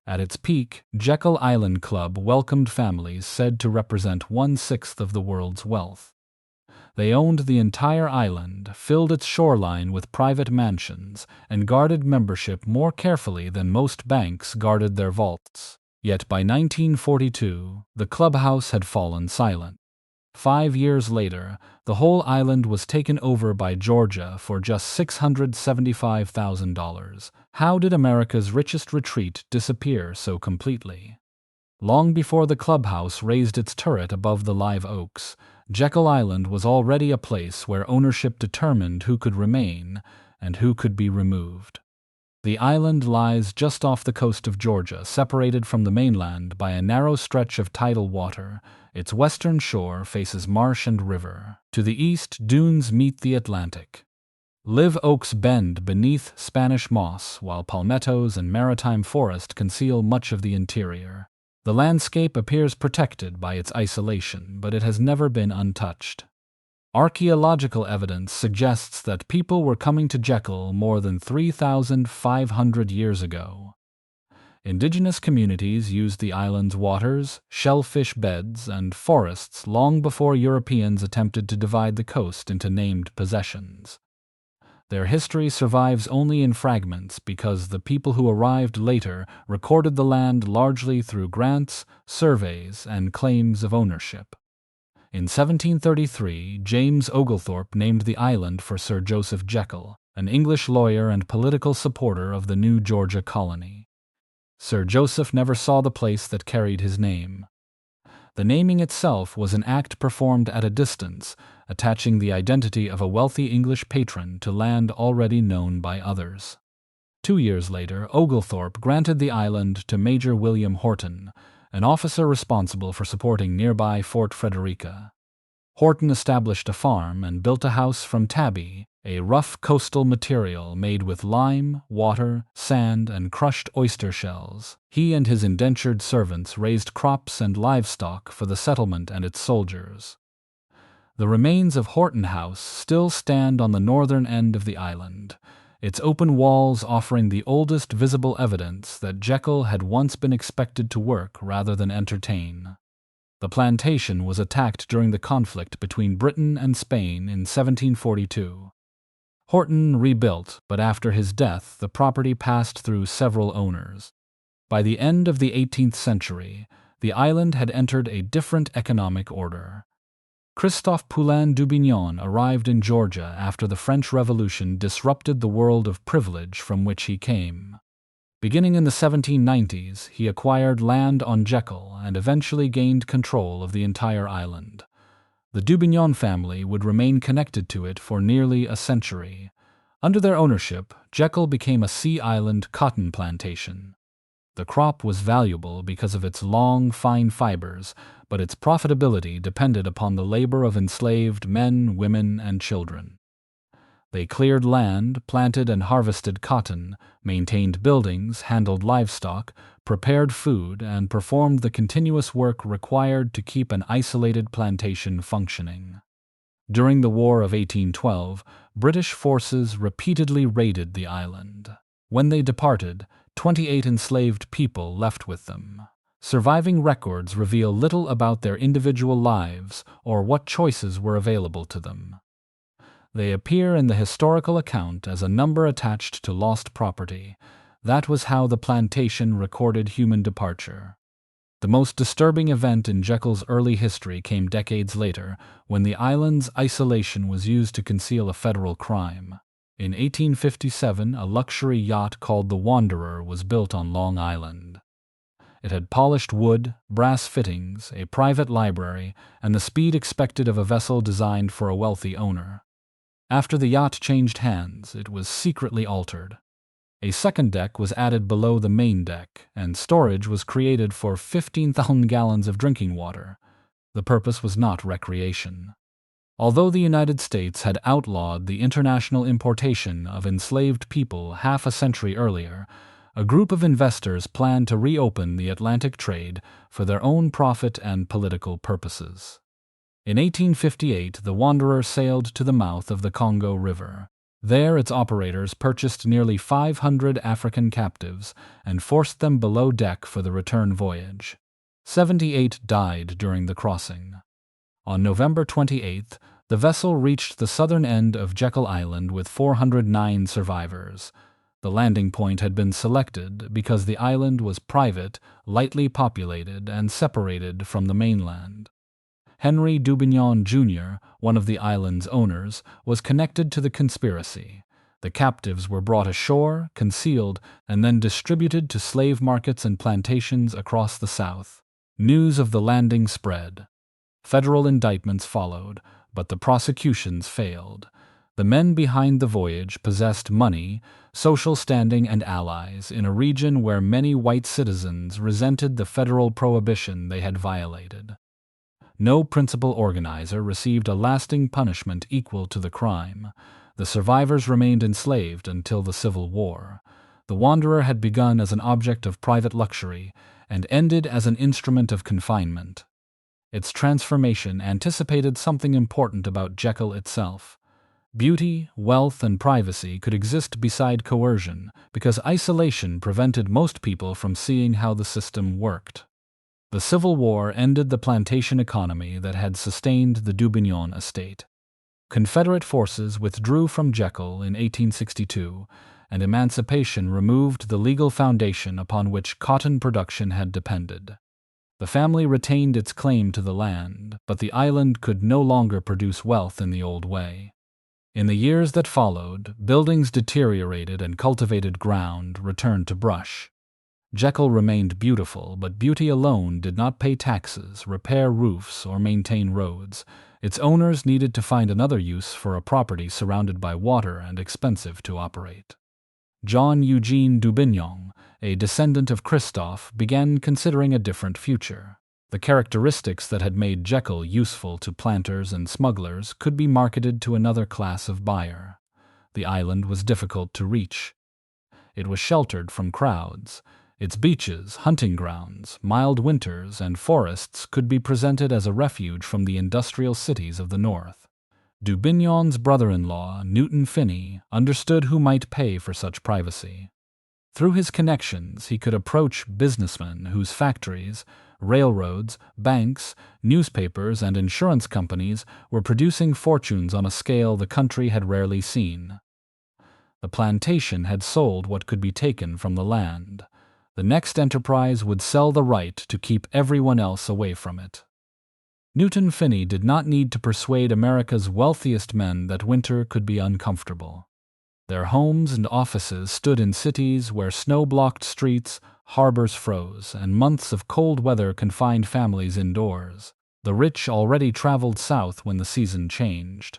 At its peak, Jekyll Island Club welcomed families said to represent 1/6 of the world's wealth. They owned the entire island, filled its shoreline with private mansions, and guarded membership more carefully than most banks guarded their vaults. Yet by 1942, the clubhouse had fallen silent. 5 years later, the whole island was taken over by Georgia for just $675,000. How did America's richest retreat disappear so completely? Long before the clubhouse raised its turret above the live oaks, Jekyll Island was already a place where ownership determined who could remain and who could be removed. The island lies just off the coast of Georgia, separated from the mainland by a narrow stretch of tidal water. Its western shore faces marsh and river. To the east, dunes meet the Atlantic. Live oaks bend beneath Spanish moss, while palmettos and maritime forest conceal much of the interior. The landscape appears protected by its isolation, but it has never been untouched. Archaeological evidence suggests that people were coming to Jekyll more than 3,500 years ago. Indigenous communities used the island's waters, shellfish beds, and forests long before Europeans attempted to divide the coast into named possessions. Their history survives only in fragments because the people who arrived later recorded the land largely through grants, surveys, and claims of ownership. In 1733, James Oglethorpe named the island for Sir Joseph Jekyll, an English lawyer and political supporter of the new Georgia colony. Sir Joseph never saw the place that carried his name. The naming itself was an act performed at a distance, attaching the identity of a wealthy English patron to land already known by others. 2 years later, Oglethorpe granted the island to Major William Horton, an officer responsible for supporting nearby Fort Frederica. Horton established a farm and built a house from tabby, a rough coastal material made with lime, water, sand, and crushed oyster shells. He and his indentured servants raised crops and livestock for the settlement and its soldiers. The remains of Horton House still stand on the northern end of the island, its open walls offering the oldest visible evidence that Jekyll had once been expected to work rather than entertain. The plantation was attacked during the conflict between Britain and Spain in 1742. Horton rebuilt, but after his death, the property passed through several owners. By the end of the 18th century, the island had entered a different economic order. Christophe Poulain Dubignon arrived in Georgia after the French Revolution disrupted the world of privilege from which he came. Beginning in the 1790s, he acquired land on Jekyll and eventually gained control of the entire island. The Dubignon family would remain connected to it for nearly a century. Under their ownership, Jekyll became a sea island cotton plantation. The crop was valuable because of its long, fine fibers, but its profitability depended upon the labor of enslaved men, women, and children. They cleared land, planted and harvested cotton, maintained buildings, handled livestock, prepared food, and performed the continuous work required to keep an isolated plantation functioning. During the War of 1812, British forces repeatedly raided the island. When they departed, 28 enslaved people left with them. Surviving records reveal little about their individual lives or what choices were available to them. They appear in the historical account as a number attached to lost property. That was how the plantation recorded human departure. The most disturbing event in Jekyll's early history came decades later, when the island's isolation was used to conceal a federal crime. In 1857, a luxury yacht called the Wanderer was built on Long Island. It had polished wood, brass fittings, a private library, and the speed expected of a vessel designed for a wealthy owner. After the yacht changed hands, it was secretly altered. A second deck was added below the main deck, and storage was created for 15,000 gallons of drinking water. The purpose was not recreation. Although the United States had outlawed the international importation of enslaved people half a century earlier, a group of investors planned to reopen the Atlantic trade for their own profit and political purposes. In 1858, the Wanderer sailed to the mouth of the Congo River. There, its operators purchased nearly 500 African captives and forced them below deck for the return voyage. 78 died during the crossing. On November 28th, the vessel reached the southern end of Jekyll Island with 409 survivors. The landing point had been selected because the island was private, lightly populated, and separated from the mainland. Henry Dubignon Jr., one of the island's owners, was connected to the conspiracy. The captives were brought ashore, concealed, and then distributed to slave markets and plantations across the South. News of the landing spread. Federal indictments followed, but the prosecutions failed. The men behind the voyage possessed money, social standing, and allies in a region where many white citizens resented the federal prohibition they had violated. No principal organizer received a lasting punishment equal to the crime. The survivors remained enslaved until the Civil War. The Wanderer had begun as an object of private luxury and ended as an instrument of confinement. Its transformation anticipated something important about Jekyll itself. Beauty, wealth, and privacy could exist beside coercion because isolation prevented most people from seeing how the system worked. The Civil War ended the plantation economy that had sustained the Dubignon estate. Confederate forces withdrew from Jekyll in 1862, and emancipation removed the legal foundation upon which cotton production had depended. The family retained its claim to the land, but the island could no longer produce wealth in the old way. In the years that followed, buildings deteriorated and cultivated ground returned to brush. Jekyll remained beautiful, but beauty alone did not pay taxes, repair roofs, or maintain roads. Its owners needed to find another use for a property surrounded by water and expensive to operate. John Eugene Dubignon, a descendant of Christophe, began considering a different future. The characteristics that had made Jekyll useful to planters and smugglers could be marketed to another class of buyer. The island was difficult to reach. It was sheltered from crowds. Its beaches, hunting grounds, mild winters, and forests could be presented as a refuge from the industrial cities of the north. Dubignon's brother-in-law, Newton Finney, understood who might pay for such privacy. Through his connections, he could approach businessmen whose factories, railroads, banks, newspapers, and insurance companies were producing fortunes on a scale the country had rarely seen. The plantation had sold what could be taken from the land. The next enterprise would sell the right to keep everyone else away from it. Newton Finney did not need to persuade America's wealthiest men that winter could be uncomfortable. Their homes and offices stood in cities where snow-blocked streets, harbors froze, and months of cold weather confined families indoors. The rich already traveled south when the season changed.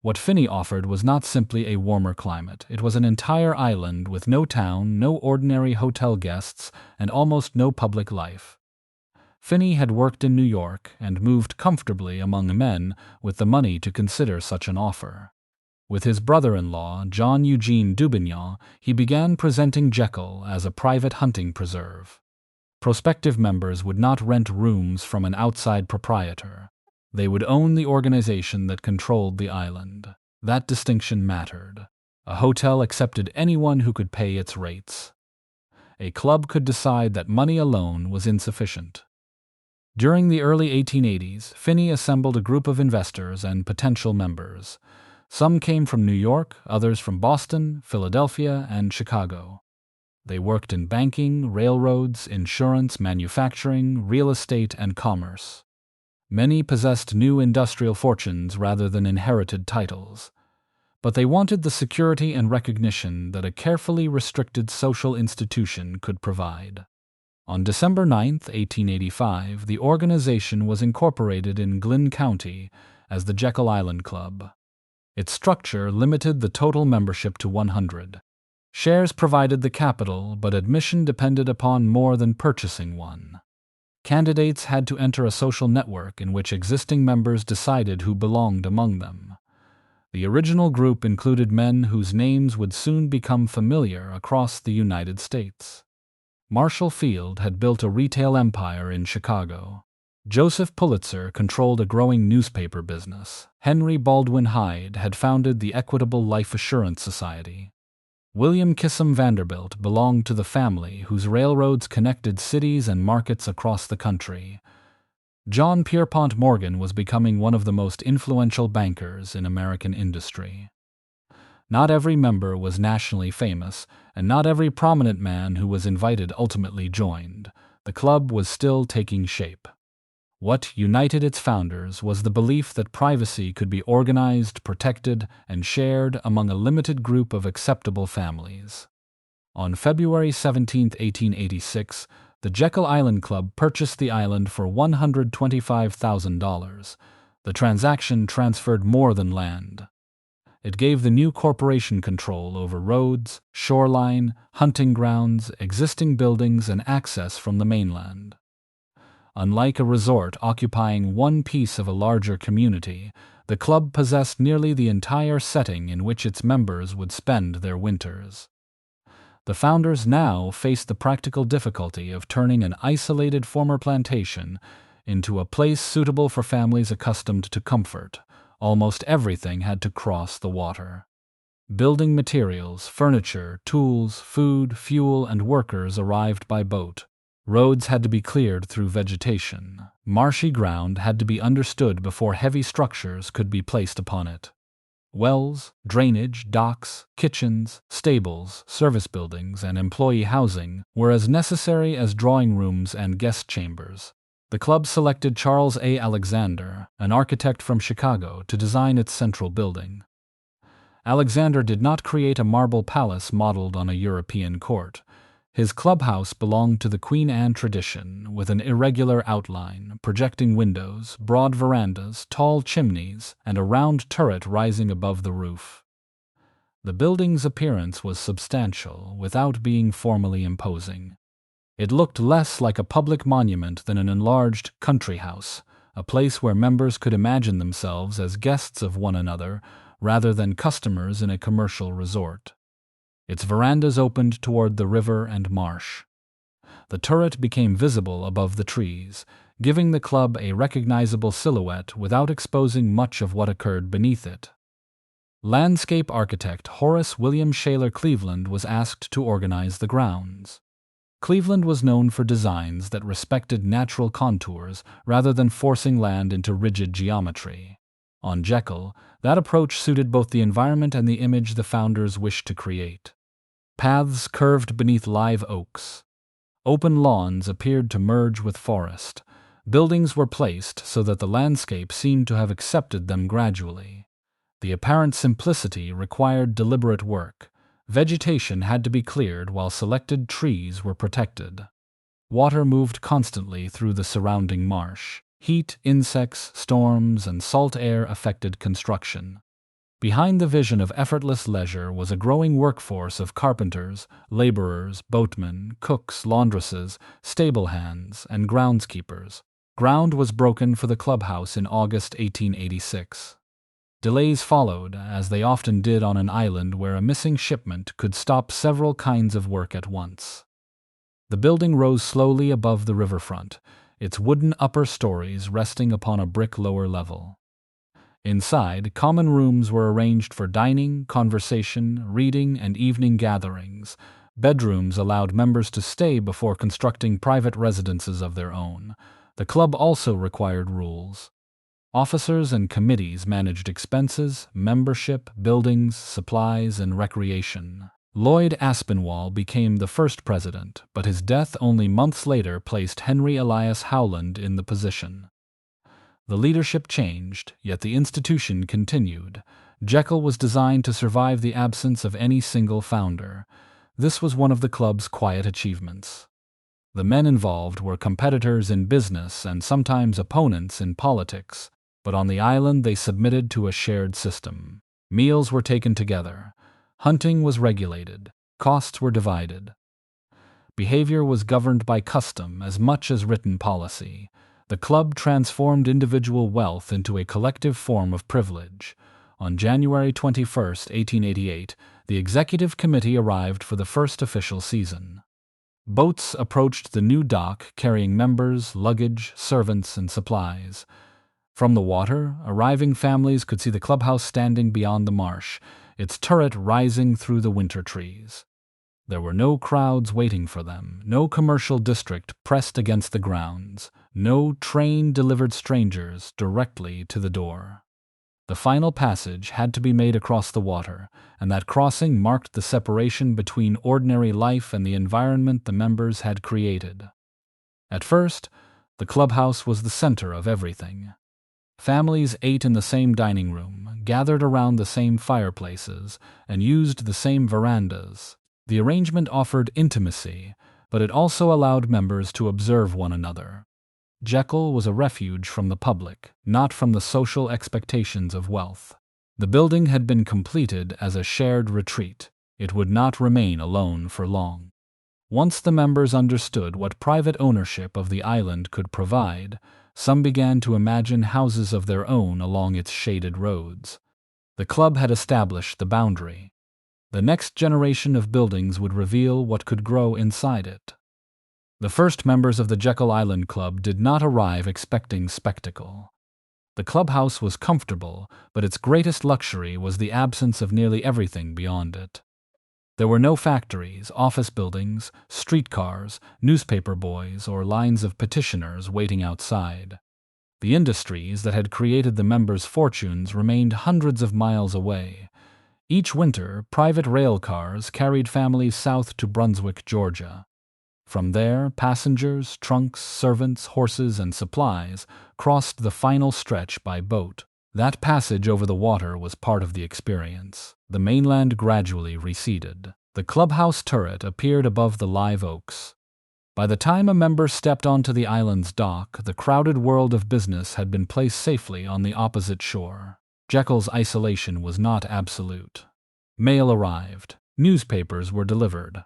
What Finney offered was not simply a warmer climate. It was an entire island with no town, no ordinary hotel guests, and almost no public life. Finney had worked in New York and moved comfortably among men with the money to consider such an offer. With his brother-in-law, John Eugene Dubignon, he began presenting Jekyll as a private hunting preserve. Prospective members would not rent rooms from an outside proprietor. They would own the organization that controlled the island. That distinction mattered. A hotel accepted anyone who could pay its rates. A club could decide that money alone was insufficient. During the early 1880s, Finney assembled a group of investors and potential members. Some came from New York, others from Boston, Philadelphia, and Chicago. They worked in banking, railroads, insurance, manufacturing, real estate, and commerce. Many possessed new industrial fortunes rather than inherited titles. But they wanted the security and recognition that a carefully restricted social institution could provide. On December 9, 1885, the organization was incorporated in Glynn County as the Jekyll Island Club. Its structure limited the total membership to 100. Shares provided the capital, but admission depended upon more than purchasing one. Candidates had to enter a social network in which existing members decided who belonged among them. The original group included men whose names would soon become familiar across the United States. Marshall Field had built a retail empire in Chicago. Joseph Pulitzer controlled a growing newspaper business. Henry Baldwin Hyde had founded the Equitable Life Assurance Society. William Kissam Vanderbilt belonged to the family whose railroads connected cities and markets across the country. John Pierpont Morgan was becoming one of the most influential bankers in American industry. Not every member was nationally famous, and not every prominent man who was invited ultimately joined. The club was still taking shape. What united its founders was the belief that privacy could be organized, protected, and shared among a limited group of acceptable families. On February 17, 1886, the Jekyll Island Club purchased the island for $125,000. The transaction transferred more than land. It gave the new corporation control over roads, shoreline, hunting grounds, existing buildings, and access from the mainland. Unlike a resort occupying one piece of a larger community, the club possessed nearly the entire setting in which its members would spend their winters. The founders now faced the practical difficulty of turning an isolated former plantation into a place suitable for families accustomed to comfort. Almost everything had to cross the water. Building materials, furniture, tools, food, fuel, and workers arrived by boat. Roads had to be cleared through vegetation. Marshy ground had to be understood before heavy structures could be placed upon it. Wells, drainage, docks, kitchens, stables, service buildings, and employee housing were as necessary as drawing rooms and guest chambers. The club selected Charles A. Alexander, an architect from Chicago, to design its central building. Alexander did not create a marble palace modeled on a European court. His clubhouse belonged to the Queen Anne tradition, with an irregular outline, projecting windows, broad verandas, tall chimneys, and a round turret rising above the roof. The building's appearance was substantial, without being formally imposing. It looked less like a public monument than an enlarged country house, a place where members could imagine themselves as guests of one another rather than customers in a commercial resort. Its verandas opened toward the river and marsh. The turret became visible above the trees, giving the club a recognizable silhouette without exposing much of what occurred beneath it. Landscape architect Horace William Shaler Cleveland was asked to organize the grounds. Cleveland was known for designs that respected natural contours rather than forcing land into rigid geometry. On Jekyll, that approach suited both the environment and the image the founders wished to create. Paths curved beneath live oaks. Open lawns appeared to merge with forest. Buildings were placed so that the landscape seemed to have accepted them gradually. The apparent simplicity required deliberate work. Vegetation had to be cleared while selected trees were protected. Water moved constantly through the surrounding marsh. Heat, insects, storms, and salt air affected construction. Behind the vision of effortless leisure was a growing workforce of carpenters, laborers, boatmen, cooks, laundresses, stable hands, and groundskeepers. Ground was broken for the clubhouse in August 1886. Delays followed, as they often did on an island where a missing shipment could stop several kinds of work at once. The building rose slowly above the riverfront, its wooden upper stories resting upon a brick lower level. Inside, common rooms were arranged for dining, conversation, reading, and evening gatherings. Bedrooms allowed members to stay before constructing private residences of their own. The club also required rules. Officers and committees managed expenses, membership, buildings, supplies, and recreation. Lloyd Aspinwall became the first president, but his death only months later placed Henry Elias Howland in the position. The leadership changed, yet the institution continued. Jekyll was designed to survive the absence of any single founder. This was one of the club's quiet achievements. The men involved were competitors in business and sometimes opponents in politics, but on the island they submitted to a shared system. Meals were taken together. Hunting was regulated. Costs were divided. Behavior was governed by custom as much as written policy. The club transformed individual wealth into a collective form of privilege. On January 21, 1888, the executive committee arrived for the first official season. Boats approached the new dock carrying members, luggage, servants, and supplies. From the water, arriving families could see the clubhouse standing beyond the marsh, its turret rising through the winter trees. There were no crowds waiting for them, no commercial district pressed against the grounds, no train delivered strangers directly to the door. The final passage had to be made across the water, and that crossing marked the separation between ordinary life and the environment the members had created. At first, the clubhouse was the center of everything. Families ate in the same dining room, gathered around the same fireplaces, and used the same verandas. The arrangement offered intimacy, but it also allowed members to observe one another. Jekyll was a refuge from the public, not from the social expectations of wealth. The building had been completed as a shared retreat. It would not remain alone for long. Once the members understood what private ownership of the island could provide, some began to imagine houses of their own along its shaded roads. The club had established the boundary. The next generation of buildings would reveal what could grow inside it. The first members of the Jekyll Island Club did not arrive expecting spectacle. The clubhouse was comfortable, but its greatest luxury was the absence of nearly everything beyond it. There were no factories, office buildings, streetcars, newspaper boys, or lines of petitioners waiting outside. The industries that had created the members' fortunes remained hundreds of miles away. Each winter, private rail cars carried families south to Brunswick, Georgia. From there, passengers, trunks, servants, horses, and supplies crossed the final stretch by boat. That passage over the water was part of the experience. The mainland gradually receded. The clubhouse turret appeared above the live oaks. By the time a member stepped onto the island's dock, the crowded world of business had been placed safely on the opposite shore. Jekyll's isolation was not absolute. Mail arrived. Newspapers were delivered.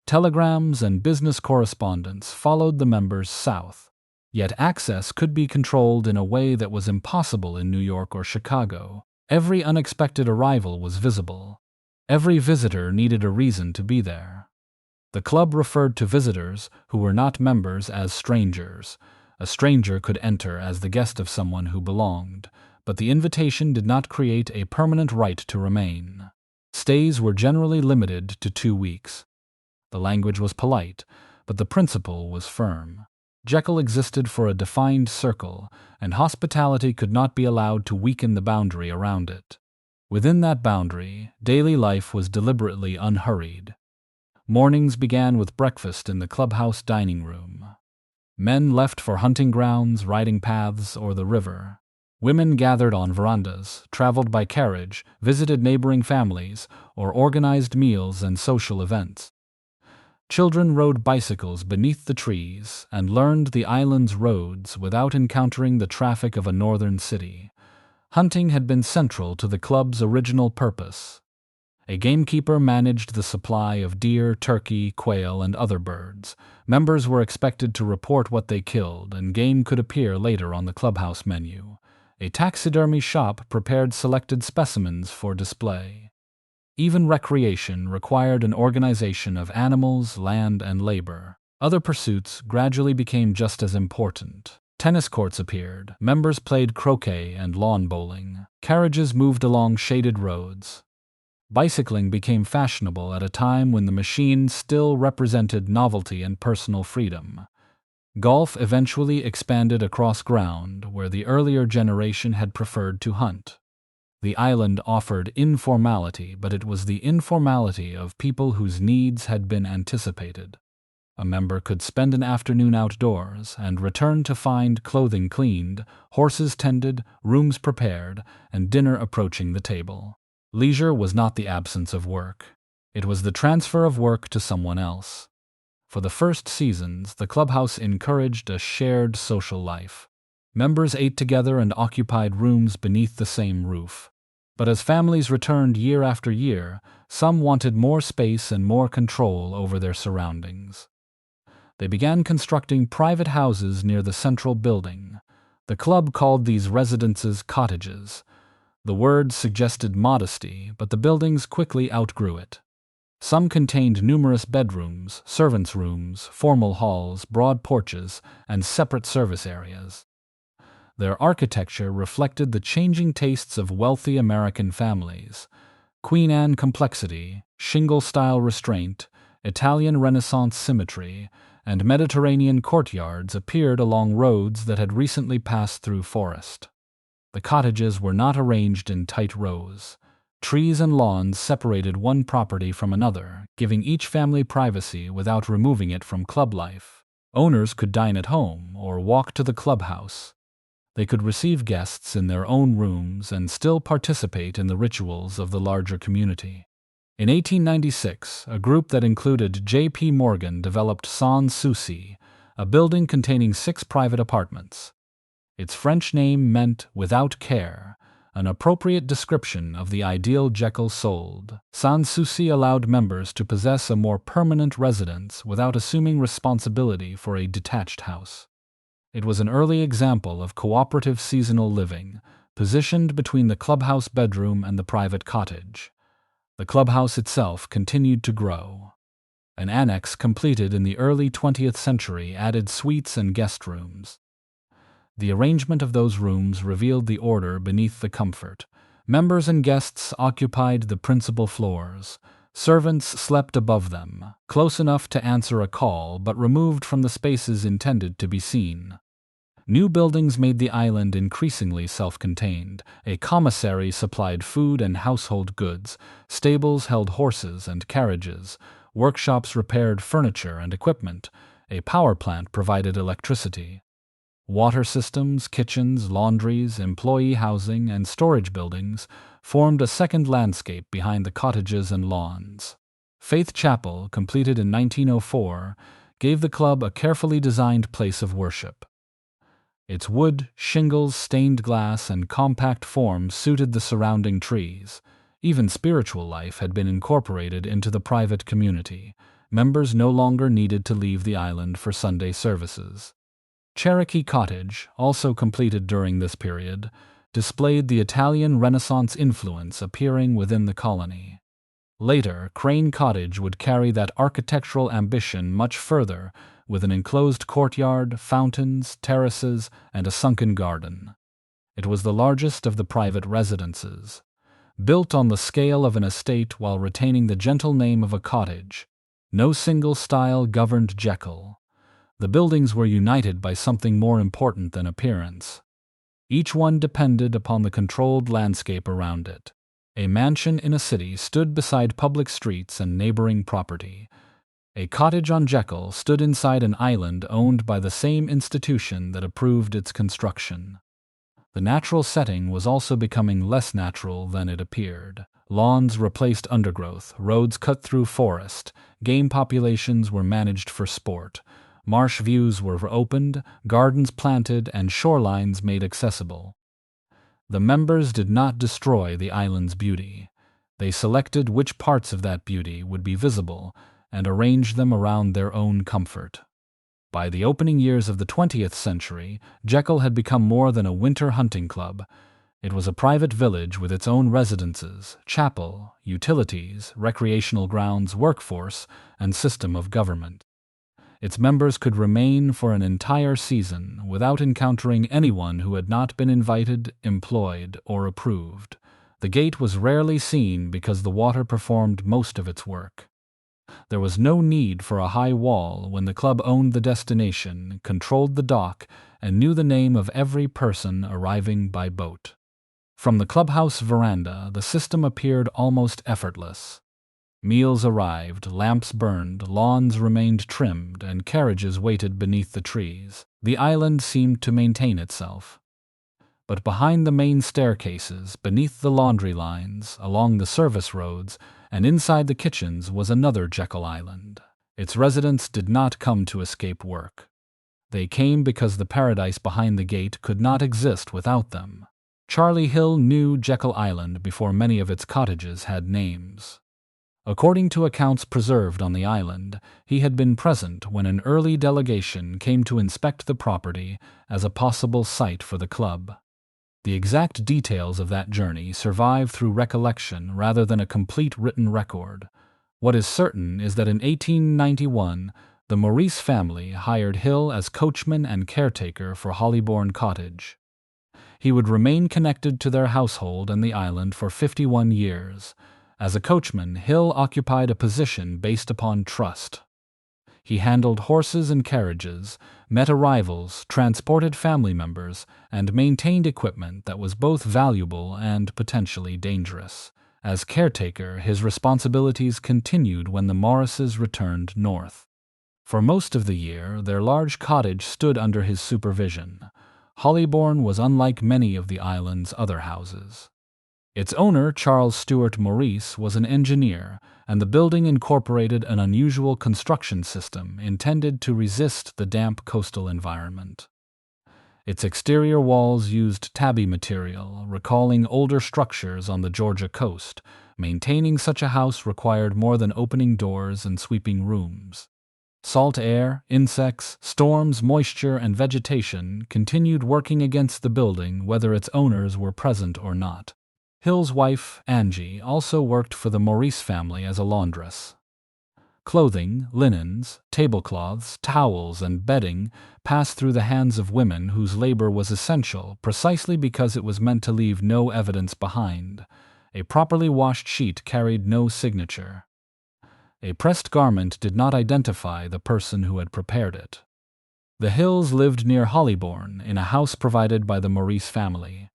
Telegrams and business correspondence followed the members south. Yet access could be controlled in a way that was impossible in New York or Chicago. Every unexpected arrival was visible. Every visitor needed a reason to be there. The club referred to visitors who were not members as strangers. A stranger could enter as the guest of someone who belonged, but the invitation did not create a permanent right to remain. Stays were generally limited to 2 weeks. The language was polite, but the principle was firm. Jekyll existed for a defined circle, and hospitality could not be allowed to weaken the boundary around it. Within that boundary, daily life was deliberately unhurried. Mornings began with breakfast in the clubhouse dining room. Men left for hunting grounds, riding paths, or the river. Women gathered on verandas, traveled by carriage, visited neighboring families, or organized meals and social events. Children rode bicycles beneath the trees and learned the island's roads without encountering the traffic of a northern city. Hunting had been central to the club's original purpose. A gamekeeper managed the supply of deer, turkey, quail, and other birds. Members were expected to report what they killed, and game could appear later on the clubhouse menu. A taxidermy shop prepared selected specimens for display. Even recreation required an organization of animals, land, and labor. Other pursuits gradually became just as important. Tennis courts appeared, members played croquet and lawn bowling. Carriages moved along shaded roads. Bicycling became fashionable at a time when the machine still represented novelty and personal freedom. Golf eventually expanded across ground where the earlier generation had preferred to hunt. The island offered informality, but it was the informality of people whose needs had been anticipated. A member could spend an afternoon outdoors and return to find clothing cleaned, horses tended, rooms prepared, and dinner approaching the table. Leisure was not the absence of work. It was the transfer of work to someone else. For the first seasons, the clubhouse encouraged a shared social life. Members ate together and occupied rooms beneath the same roof. But as families returned year after year, some wanted more space and more control over their surroundings. They began constructing private houses near the central building. The club called these residences cottages. The word suggested modesty, but the buildings quickly outgrew it. Some contained numerous bedrooms, servants' rooms, formal halls, broad porches, and separate service areas. Their architecture reflected the changing tastes of wealthy American families. Queen Anne complexity, shingle-style restraint, Italian Renaissance symmetry, and Mediterranean courtyards appeared along roads that had recently passed through forest. The cottages were not arranged in tight rows. Trees and lawns separated one property from another, giving each family privacy without removing it from club life. Owners could dine at home or walk to the clubhouse. They could receive guests in their own rooms and still participate in the rituals of the larger community. In 1896, a group that included J.P. Morgan developed Sans Souci, a building containing 6 private apartments. Its French name meant without care, an appropriate description of the ideal Jekyll sold. Sans Souci allowed members to possess a more permanent residence without assuming responsibility for a detached house. It was an early example of cooperative seasonal living, positioned between the clubhouse bedroom and the private cottage. The clubhouse itself continued to grow. An annex completed in the early 20th century added suites and guest rooms. The arrangement of those rooms revealed the order beneath the comfort. Members and guests occupied the principal floors. Servants slept above them, close enough to answer a call but removed from the spaces intended to be seen. New buildings made the island increasingly self-contained. A commissary supplied food and household goods, stables held horses and carriages, workshops repaired furniture and equipment, a power plant provided electricity. Water systems, kitchens, laundries, employee housing, and storage buildings formed a second landscape behind the cottages and lawns. Faith Chapel, completed in 1904, gave the club a carefully designed place of worship. Its wood, shingles, stained glass, and compact form suited the surrounding trees. Even spiritual life had been incorporated into the private community. Members no longer needed to leave the island for Sunday services. Cherokee Cottage, also completed during this period, displayed the Italian Renaissance influence appearing within the colony. Later, Crane Cottage would carry that architectural ambition much further, with an enclosed courtyard, fountains, terraces, and a sunken garden. It was the largest of the private residences. Built on the scale of an estate while retaining the gentle name of a cottage, no single style governed Jekyll. The buildings were united by something more important than appearance. Each one depended upon the controlled landscape around it. A mansion in a city stood beside public streets and neighboring property. A cottage on Jekyll stood inside an island owned by the same institution that approved its construction. The natural setting was also becoming less natural than it appeared. Lawns replaced undergrowth, roads cut through forest, game populations were managed for sport. Marsh views were opened, gardens planted, and shorelines made accessible. The members did not destroy the island's beauty. They selected which parts of that beauty would be visible and arranged them around their own comfort. By the opening years of the 20th century, Jekyll had become more than a winter hunting club. It was a private village with its own residences, chapel, utilities, recreational grounds, workforce, and system of government. Its members could remain for an entire season without encountering anyone who had not been invited, employed, or approved. The gate was rarely seen because the water performed most of its work. There was no need for a high wall when the club owned the destination, controlled the dock, and knew the name of every person arriving by boat. From the clubhouse veranda, the system appeared almost effortless. Meals arrived, lamps burned, lawns remained trimmed, and carriages waited beneath the trees. The island seemed to maintain itself. But behind the main staircases, beneath the laundry lines, along the service roads, and inside the kitchens was another Jekyll Island. Its residents did not come to escape work. They came because the paradise behind the gate could not exist without them. Charlie Hill knew Jekyll Island before many of its cottages had names. According to accounts preserved on the island, he had been present when an early delegation came to inspect the property as a possible site for the club. The exact details of that journey survive through recollection rather than a complete written record. What is certain is that in 1891, the Maurice family hired Hill as coachman and caretaker for Hollybourne Cottage. He would remain connected to their household and the island for 51 years. As a coachman, Hill occupied a position based upon trust. He handled horses and carriages, met arrivals, transported family members, and maintained equipment that was both valuable and potentially dangerous. As caretaker, his responsibilities continued when the Morrises returned north. For most of the year, their large cottage stood under his supervision. Hollybourne was unlike many of the island's other houses. Its owner, Charles Stewart Maurice, was an engineer, and the building incorporated an unusual construction system intended to resist the damp coastal environment. Its exterior walls used tabby material, recalling older structures on the Georgia coast. Maintaining such a house required more than opening doors and sweeping rooms. Salt air, insects, storms, moisture, and vegetation continued working against the building whether its owners were present or not. Hill's wife, Angie, also worked for the Maurice family as a laundress. Clothing, linens, tablecloths, towels, and bedding passed through the hands of women whose labor was essential precisely because it was meant to leave no evidence behind. A properly washed sheet carried no signature. A pressed garment did not identify the person who had prepared it. The Hills lived near Hollybourne in a house provided by the Maurice family.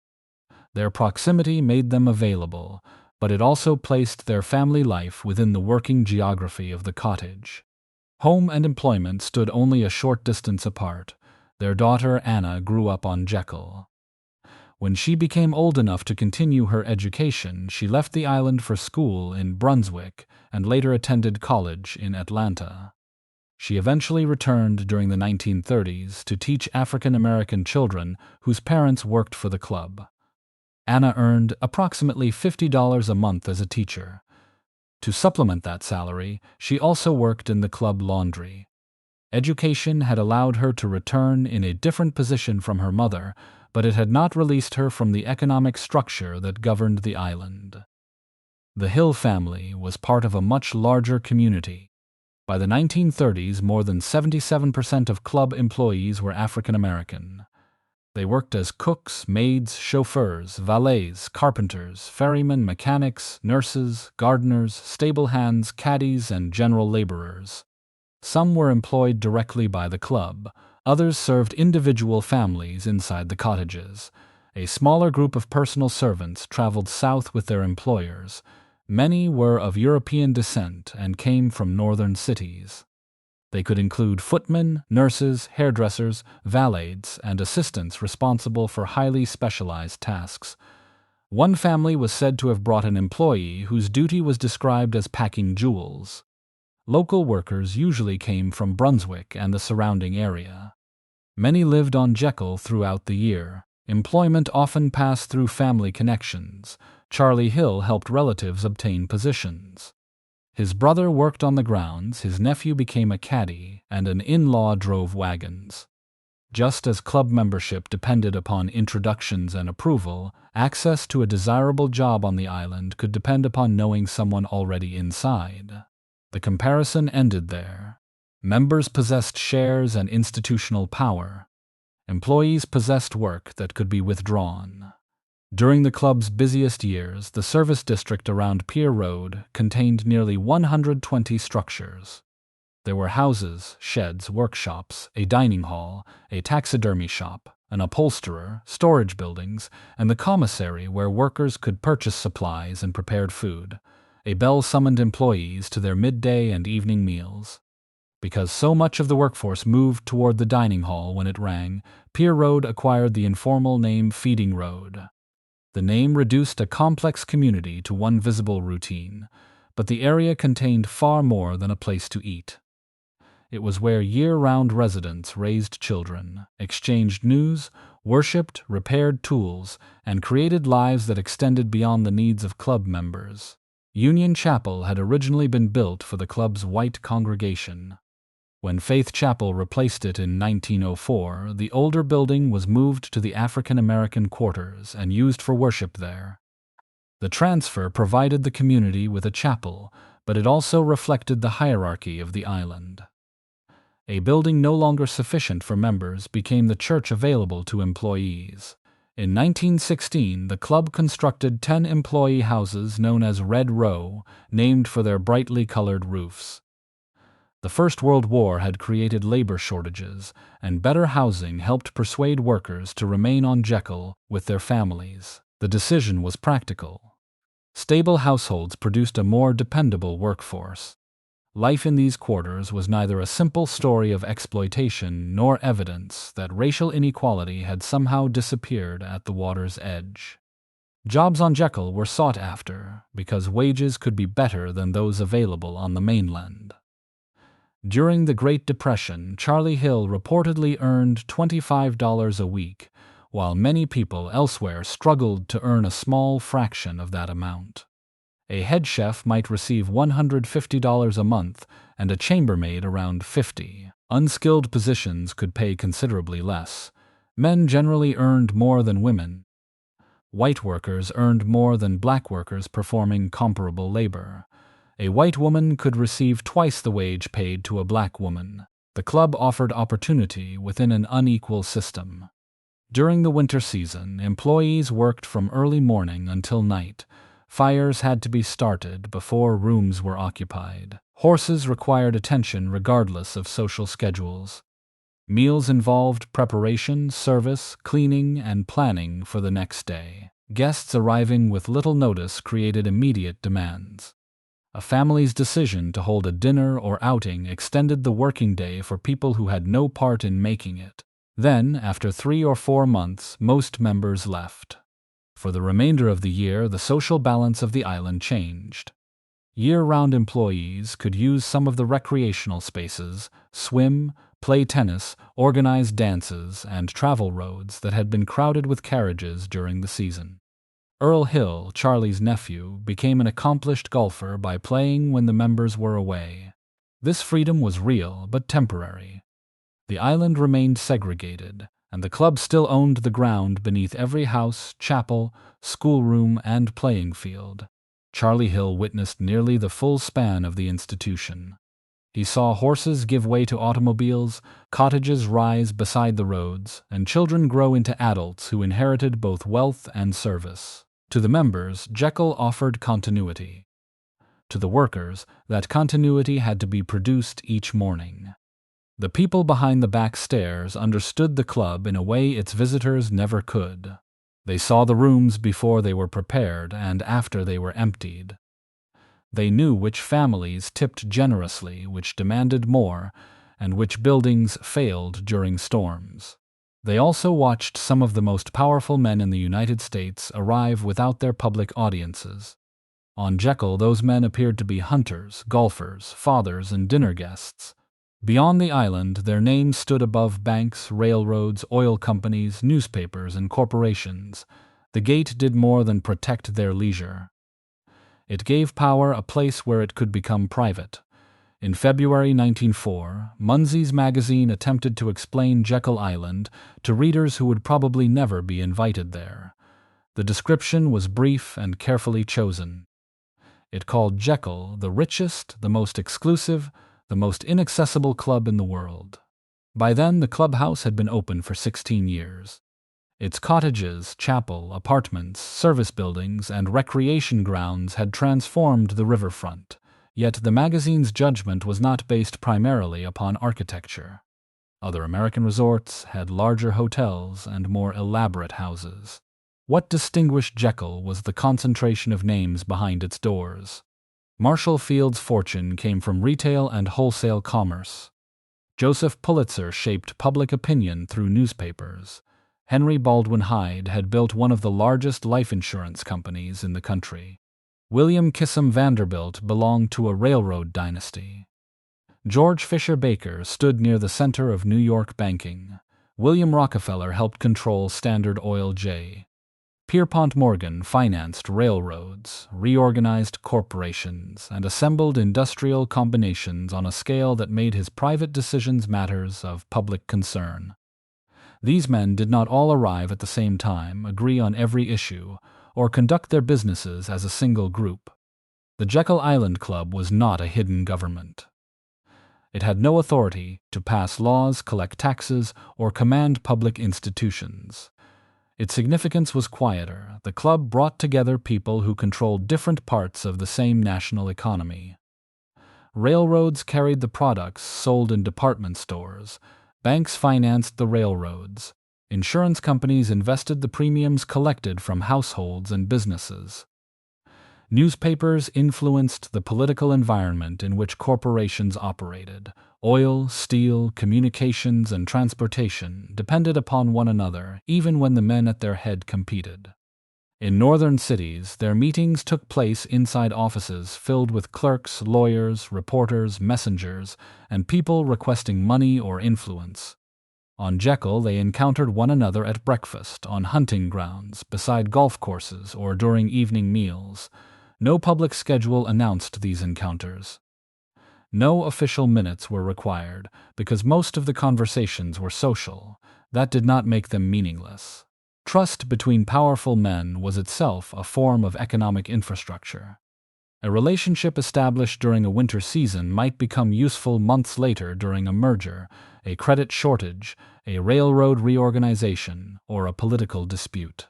Their proximity made them available, but it also placed their family life within the working geography of the cottage. Home and employment stood only a short distance apart. Their daughter Anna grew up on Jekyll. When she became old enough to continue her education, she left the island for school in Brunswick and later attended college in Atlanta. She eventually returned during the 1930s to teach African American children whose parents worked for the club. Anna earned approximately $50 a month as a teacher. To supplement that salary, she also worked in the club laundry. Education had allowed her to return in a different position from her mother, but it had not released her from the economic structure that governed the island. The Hill family was part of a much larger community. By the 1930s, more than 77% of club employees were African American. They worked as cooks, maids, chauffeurs, valets, carpenters, ferrymen, mechanics, nurses, gardeners, stable hands, caddies, and general laborers. Some were employed directly by the club. Others served individual families inside the cottages. A smaller group of personal servants traveled south with their employers. Many were of European descent and came from northern cities. They could include footmen, nurses, hairdressers, valets, and assistants responsible for highly specialized tasks. One family was said to have brought an employee whose duty was described as packing jewels. Local workers usually came from Brunswick and the surrounding area. Many lived on Jekyll throughout the year. Employment often passed through family connections. Charlie Hill helped relatives obtain positions. His brother worked on the grounds, his nephew became a caddy, and an in-law drove wagons. Just as club membership depended upon introductions and approval, access to a desirable job on the island could depend upon knowing someone already inside. The comparison ended there. Members possessed shares and institutional power. Employees possessed work that could be withdrawn. During the club's busiest years, the service district around Pier Road contained nearly 120 structures. There were houses, sheds, workshops, a dining hall, a taxidermy shop, an upholsterer, storage buildings, and the commissary where workers could purchase supplies and prepared food. A bell summoned employees to their midday and evening meals. Because so much of the workforce moved toward the dining hall when it rang, Pier Road acquired the informal name Feeding Road. The name reduced a complex community to one visible routine, but the area contained far more than a place to eat. It was where year-round residents raised children, exchanged news, worshipped, repaired tools, and created lives that extended beyond the needs of club members. Union Chapel had originally been built for the club's white congregation. When Faith Chapel replaced it in 1904, the older building was moved to the African American quarters and used for worship there. The transfer provided the community with a chapel, but it also reflected the hierarchy of the island. A building no longer sufficient for members became the church available to employees. In 1916, the club constructed 10 employee houses known as Red Row, named for their brightly colored roofs. The First World War had created labor shortages, and better housing helped persuade workers to remain on Jekyll with their families. The decision was practical. Stable households produced a more dependable workforce. Life in these quarters was neither a simple story of exploitation nor evidence that racial inequality had somehow disappeared at the water's edge. Jobs on Jekyll were sought after because wages could be better than those available on the mainland. During the Great Depression, Charlie Hill reportedly earned $25 a week, while many people elsewhere struggled to earn a small fraction of that amount. A head chef might receive $150 a month and a chambermaid around $50. Unskilled positions could pay considerably less. Men generally earned more than women. White workers earned more than black workers performing comparable labor. A white woman could receive twice the wage paid to a black woman. The club offered opportunity within an unequal system. During the winter season, employees worked from early morning until night. Fires had to be started before rooms were occupied. Horses required attention regardless of social schedules. Meals involved preparation, service, cleaning, and planning for the next day. Guests arriving with little notice created immediate demands. A family's decision to hold a dinner or outing extended the working day for people who had no part in making it. Then, after 3 or 4 months, most members left. For the remainder of the year, the social balance of the island changed. Year-round employees could use some of the recreational spaces, swim, play tennis, organize dances, and travel roads that had been crowded with carriages during the season. Earl Hill, Charlie's nephew, became an accomplished golfer by playing when the members were away. This freedom was real but temporary. The island remained segregated, and the club still owned the ground beneath every house, chapel, schoolroom, and playing field. Charlie Hill witnessed nearly the full span of the institution. He saw horses give way to automobiles, cottages rise beside the roads, and children grow into adults who inherited both wealth and service. To the members, Jekyll offered continuity. To the workers, that continuity had to be produced each morning. The people behind the back stairs understood the club in a way its visitors never could. They saw the rooms before they were prepared and after they were emptied. They knew which families tipped generously, which demanded more, and which buildings failed during storms. They also watched some of the most powerful men in the United States arrive without their public audiences. On Jekyll, those men appeared to be hunters, golfers, fathers, and dinner guests. Beyond the island, their names stood above banks, railroads, oil companies, newspapers, and corporations. The gate did more than protect their leisure. It gave power a place where it could become private. In February 1904, Munsey's magazine attempted to explain Jekyll Island to readers who would probably never be invited there. The description was brief and carefully chosen. It called Jekyll the richest, the most exclusive, the most inaccessible club in the world. By then, the clubhouse had been open for 16 years. Its cottages, chapel, apartments, service buildings, and recreation grounds had transformed the riverfront, yet the magazine's judgment was not based primarily upon architecture. Other American resorts had larger hotels and more elaborate houses. What distinguished Jekyll was the concentration of names behind its doors. Marshall Field's fortune came from retail and wholesale commerce. Joseph Pulitzer shaped public opinion through newspapers. Henry Baldwin Hyde had built one of the largest life insurance companies in the country. William Kissam Vanderbilt belonged to a railroad dynasty. George Fisher Baker stood near the center of New York banking. William Rockefeller helped control Standard Oil J. Pierpont Morgan financed railroads, reorganized corporations, and assembled industrial combinations on a scale that made his private decisions matters of public concern. These men did not all arrive at the same time, agree on every issue, or conduct their businesses as a single group. The Jekyll Island Club was not a hidden government. It had no authority to pass laws, collect taxes, or command public institutions. Its significance was quieter. The club brought together people who controlled different parts of the same national economy. Railroads carried the products sold in department stores. Banks financed the railroads. Insurance companies invested the premiums collected from households and businesses. Newspapers influenced the political environment in which corporations operated. Oil, steel, communications, and transportation depended upon one another, even when the men at their head competed. In northern cities, their meetings took place inside offices filled with clerks, lawyers, reporters, messengers, and people requesting money or influence. On Jekyll, they encountered one another at breakfast, on hunting grounds, beside golf courses, or during evening meals. No public schedule announced these encounters. No official minutes were required, because most of the conversations were social. That did not make them meaningless. Trust between powerful men was itself a form of economic infrastructure. A relationship established during a winter season might become useful months later during a merger, a credit shortage, a railroad reorganization, or a political dispute.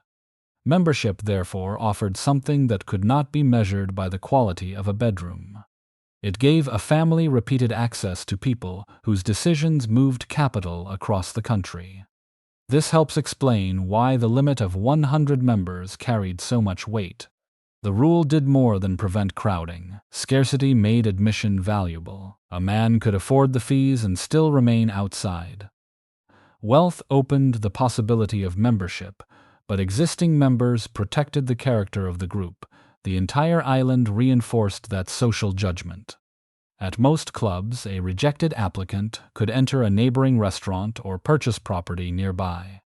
Membership, therefore, offered something that could not be measured by the quality of a bedroom. It gave a family repeated access to people whose decisions moved capital across the country. This helps explain why the limit of 100 members carried so much weight. The rule did more than prevent crowding. Scarcity made admission valuable. A man could afford the fees and still remain outside. Wealth opened the possibility of membership, but existing members protected the character of the group. The entire island reinforced that social judgment. At most clubs, a rejected applicant could enter a neighboring restaurant or purchase property nearby.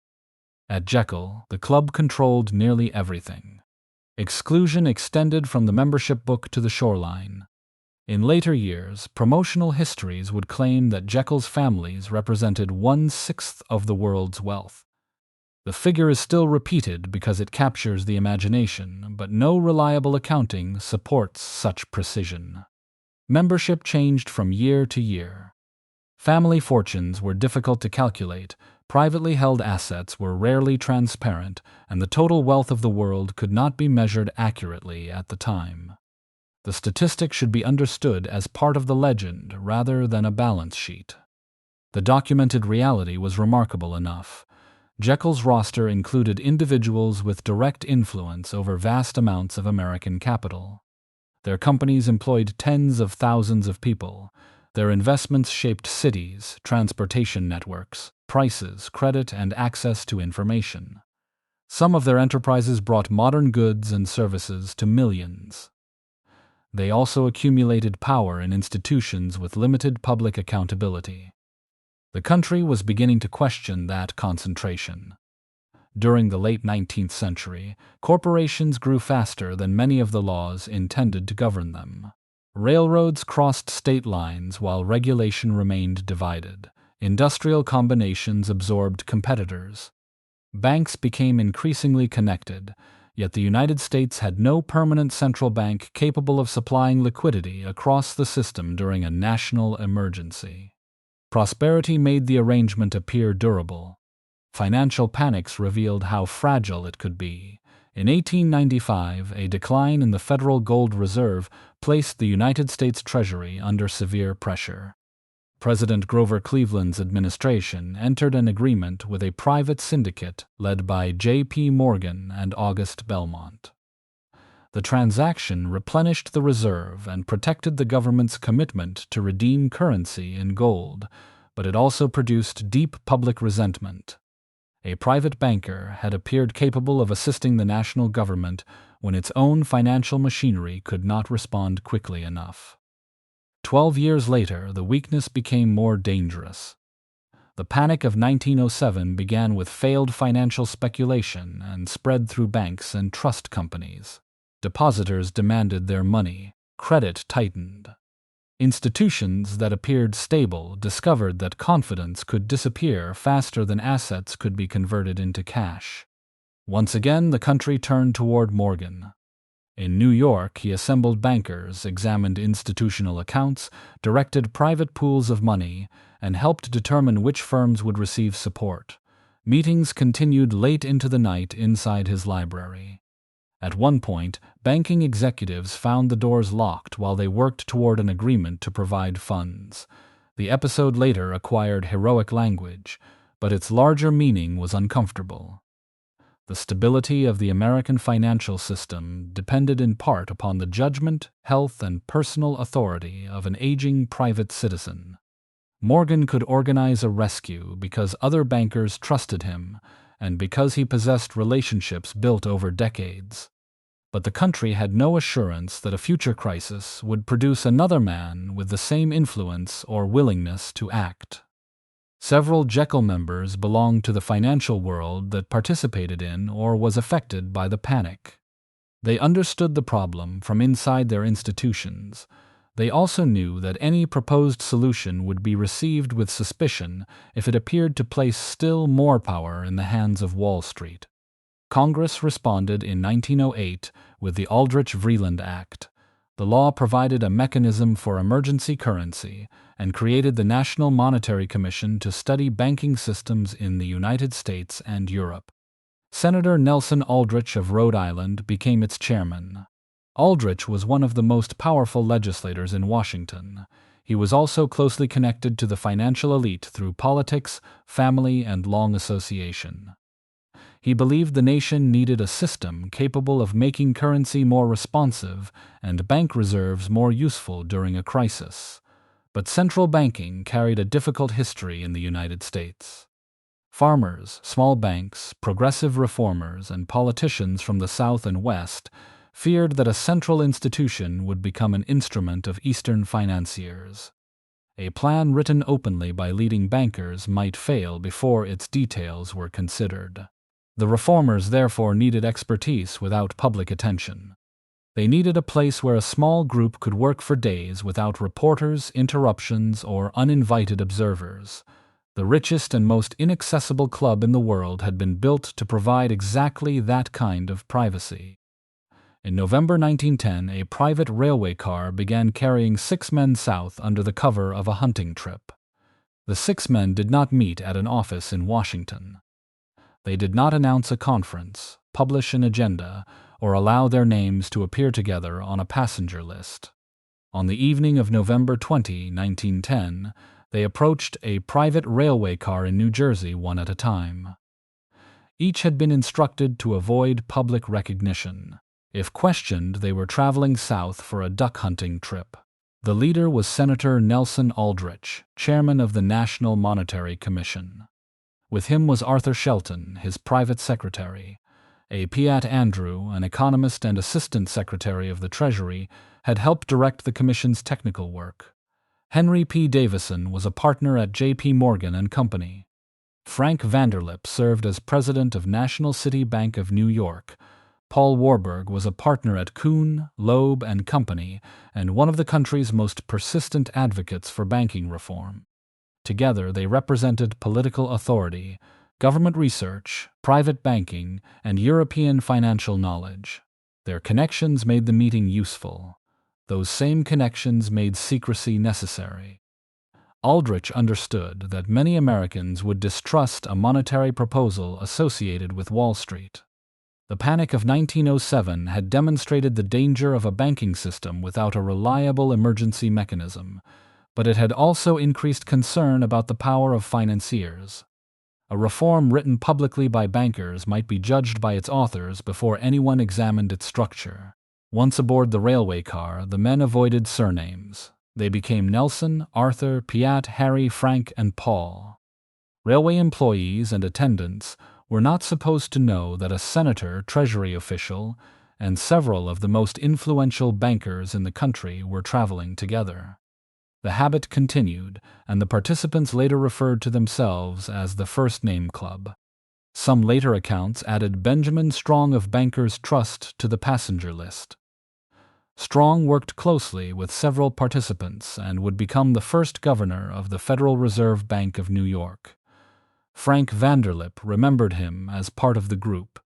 At Jekyll, the club controlled nearly everything. Exclusion extended from the membership book to the shoreline. In later years, promotional histories would claim that Jekyll's families represented 1/6 of the world's wealth. The figure is still repeated because it captures the imagination, but no reliable accounting supports such precision. Membership changed from year to year. Family fortunes were difficult to calculate, privately held assets were rarely transparent, and the total wealth of the world could not be measured accurately at the time. The statistic should be understood as part of the legend rather than a balance sheet. The documented reality was remarkable enough. Jekyll's roster included individuals with direct influence over vast amounts of American capital. Their companies employed tens of thousands of people. Their investments shaped cities, transportation networks, prices, credit, and access to information. Some of their enterprises brought modern goods and services to millions. They also accumulated power in institutions with limited public accountability. The country was beginning to question that concentration. During the late 19th century, corporations grew faster than many of the laws intended to govern them. Railroads crossed state lines while regulation remained divided. Industrial combinations absorbed competitors. Banks became increasingly connected, yet the United States had no permanent central bank capable of supplying liquidity across the system during a national emergency. Prosperity made the arrangement appear durable. Financial panics revealed how fragile it could be. In 1895, a decline in the Federal Gold Reserve placed the United States Treasury under severe pressure. President Grover Cleveland's administration entered an agreement with a private syndicate led by J.P. Morgan and August Belmont. The transaction replenished the reserve and protected the government's commitment to redeem currency in gold, but it also produced deep public resentment. A private banker had appeared capable of assisting the national government when its own financial machinery could not respond quickly enough. 12 years later, the weakness became more dangerous. The Panic of 1907 began with failed financial speculation and spread through banks and trust companies. Depositors demanded their money. Credit tightened. Institutions that appeared stable discovered that confidence could disappear faster than assets could be converted into cash. Once again, the country turned toward Morgan. In New York, he assembled bankers, examined institutional accounts, directed private pools of money, and helped determine which firms would receive support. Meetings continued late into the night inside his library. At one point, banking executives found the doors locked while they worked toward an agreement to provide funds. The episode later acquired heroic language, but its larger meaning was uncomfortable. The stability of the American financial system depended in part upon the judgment, health, and personal authority of an aging private citizen. Morgan could organize a rescue because other bankers trusted him and because he possessed relationships built over decades. But the country had no assurance that a future crisis would produce another man with the same influence or willingness to act. Several Jekyll members belonged to the financial world that participated in or was affected by the panic. They understood the problem from inside their institutions. They also knew that any proposed solution would be received with suspicion if it appeared to place still more power in the hands of Wall Street. Congress responded in 1908 with the Aldrich-Vreeland Act. The law provided a mechanism for emergency currency and created the National Monetary Commission to study banking systems in the United States and Europe. Senator Nelson Aldrich of Rhode Island became its chairman. Aldrich was one of the most powerful legislators in Washington. He was also closely connected to the financial elite through politics, family, and long association. He believed the nation needed a system capable of making currency more responsive and bank reserves more useful during a crisis. But central banking carried a difficult history in the United States. Farmers, small banks, progressive reformers, and politicians from the South and West feared that a central institution would become an instrument of Eastern financiers. A plan written openly by leading bankers might fail before its details were considered. The reformers therefore needed expertise without public attention. They needed a place where a small group could work for days without reporters, interruptions, or uninvited observers. The richest and most inaccessible club in the world had been built to provide exactly that kind of privacy. In November 1910, a private railway car began carrying 6 men south under the cover of a hunting trip. The 6 men did not meet at an office in Washington. They did not announce a conference, publish an agenda, or allow their names to appear together on a passenger list. On the evening of November 20, 1910, they approached a private railway car in New Jersey one at a time. Each had been instructed to avoid public recognition. If questioned, they were traveling south for a duck hunting trip. The leader was Senator Nelson Aldrich, chairman of the National Monetary Commission. With him was Arthur Shelton, his private secretary. A Piatt Andrew, an economist and assistant secretary of the Treasury, had helped direct the commission's technical work. Henry P. Davison was a partner at J.P. Morgan and Company. Frank Vanderlip served as president of National City Bank of New York. Paul Warburg was a partner at Kuhn, Loeb and Company and one of the country's most persistent advocates for banking reform. Together, they represented political authority, government research, private banking, and European financial knowledge. Their connections made the meeting useful. Those same connections made secrecy necessary. Aldrich understood that many Americans would distrust a monetary proposal associated with Wall Street. The Panic of 1907 had demonstrated the danger of a banking system without a reliable emergency mechanism, but it had also increased concern about the power of financiers. A reform written publicly by bankers might be judged by its authors before anyone examined its structure. Once aboard the railway car, the men avoided surnames. They became Nelson, Arthur, Piatt, Harry, Frank, and Paul. Railway employees and attendants were not supposed to know that a senator, treasury official, and several of the most influential bankers in the country were traveling together. The habit continued, and the participants later referred to themselves as the First Name Club. Some later accounts added Benjamin Strong of Bankers Trust to the passenger list. Strong worked closely with several participants and would become the first governor of the Federal Reserve Bank of New York. Frank Vanderlip remembered him as part of the group.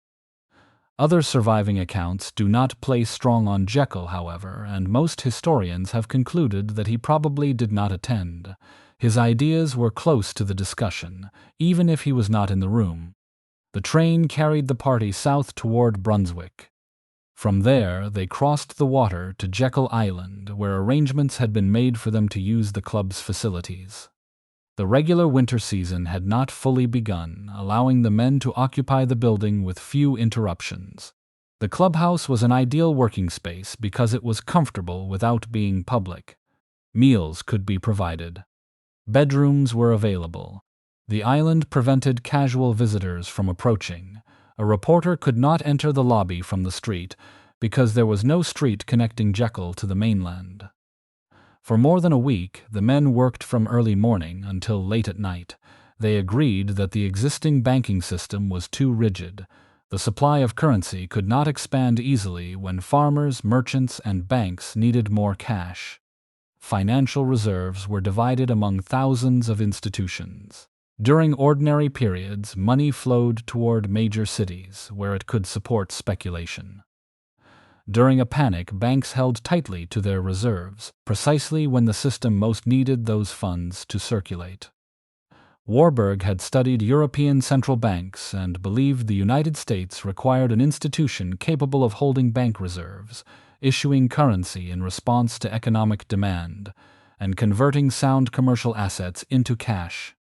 Other surviving accounts do not place strong on Jekyll, however, and most historians have concluded that he probably did not attend. His ideas were close to the discussion, even if he was not in the room. The train carried the party south toward Brunswick. From there, they crossed the water to Jekyll Island, where arrangements had been made for them to use the club's facilities. The regular winter season had not fully begun, allowing the men to occupy the building with few interruptions. The clubhouse was an ideal working space because it was comfortable without being public. Meals could be provided. Bedrooms were available. The island prevented casual visitors from approaching. A reporter could not enter the lobby from the street because there was no street connecting Jekyll to the mainland. For more than a week, the men worked from early morning until late at night. They agreed that the existing banking system was too rigid. The supply of currency could not expand easily when farmers, merchants, and banks needed more cash. Financial reserves were divided among thousands of institutions. During ordinary periods, money flowed toward major cities, where it could support speculation. During a panic, banks held tightly to their reserves, precisely when the system most needed those funds to circulate. Warburg had studied European central banks and believed the United States required an institution capable of holding bank reserves, issuing currency in response to economic demand, and converting sound commercial assets into cash.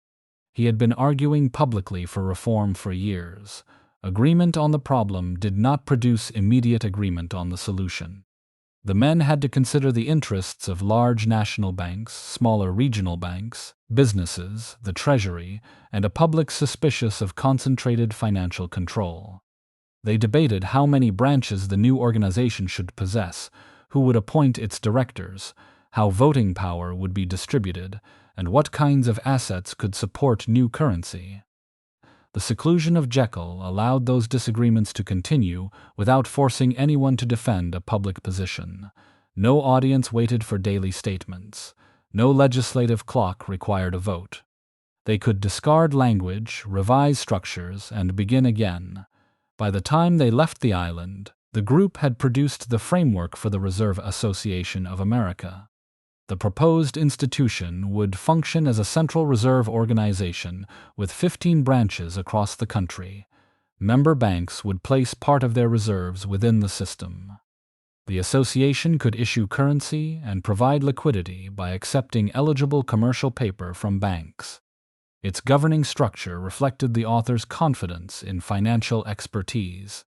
He had been arguing publicly for reform for years. Agreement on the problem did not produce immediate agreement on the solution. The men had to consider the interests of large national banks, smaller regional banks, businesses, the Treasury, and a public suspicious of concentrated financial control. They debated how many branches the new organization should possess, who would appoint its directors, how voting power would be distributed, and what kinds of assets could support new currency. The seclusion of Jekyll allowed those disagreements to continue without forcing anyone to defend a public position. No audience waited for daily statements. No legislative clock required a vote. They could discard language, revise structures, and begin again. By the time they left the island, the group had produced the framework for the Reserve Association of America. The proposed institution would function as a central reserve organization with 15 branches across the country. Member banks would place part of their reserves within the system. The association could issue currency and provide liquidity by accepting eligible commercial paper from banks. Its governing structure reflected the author's confidence in financial expertise.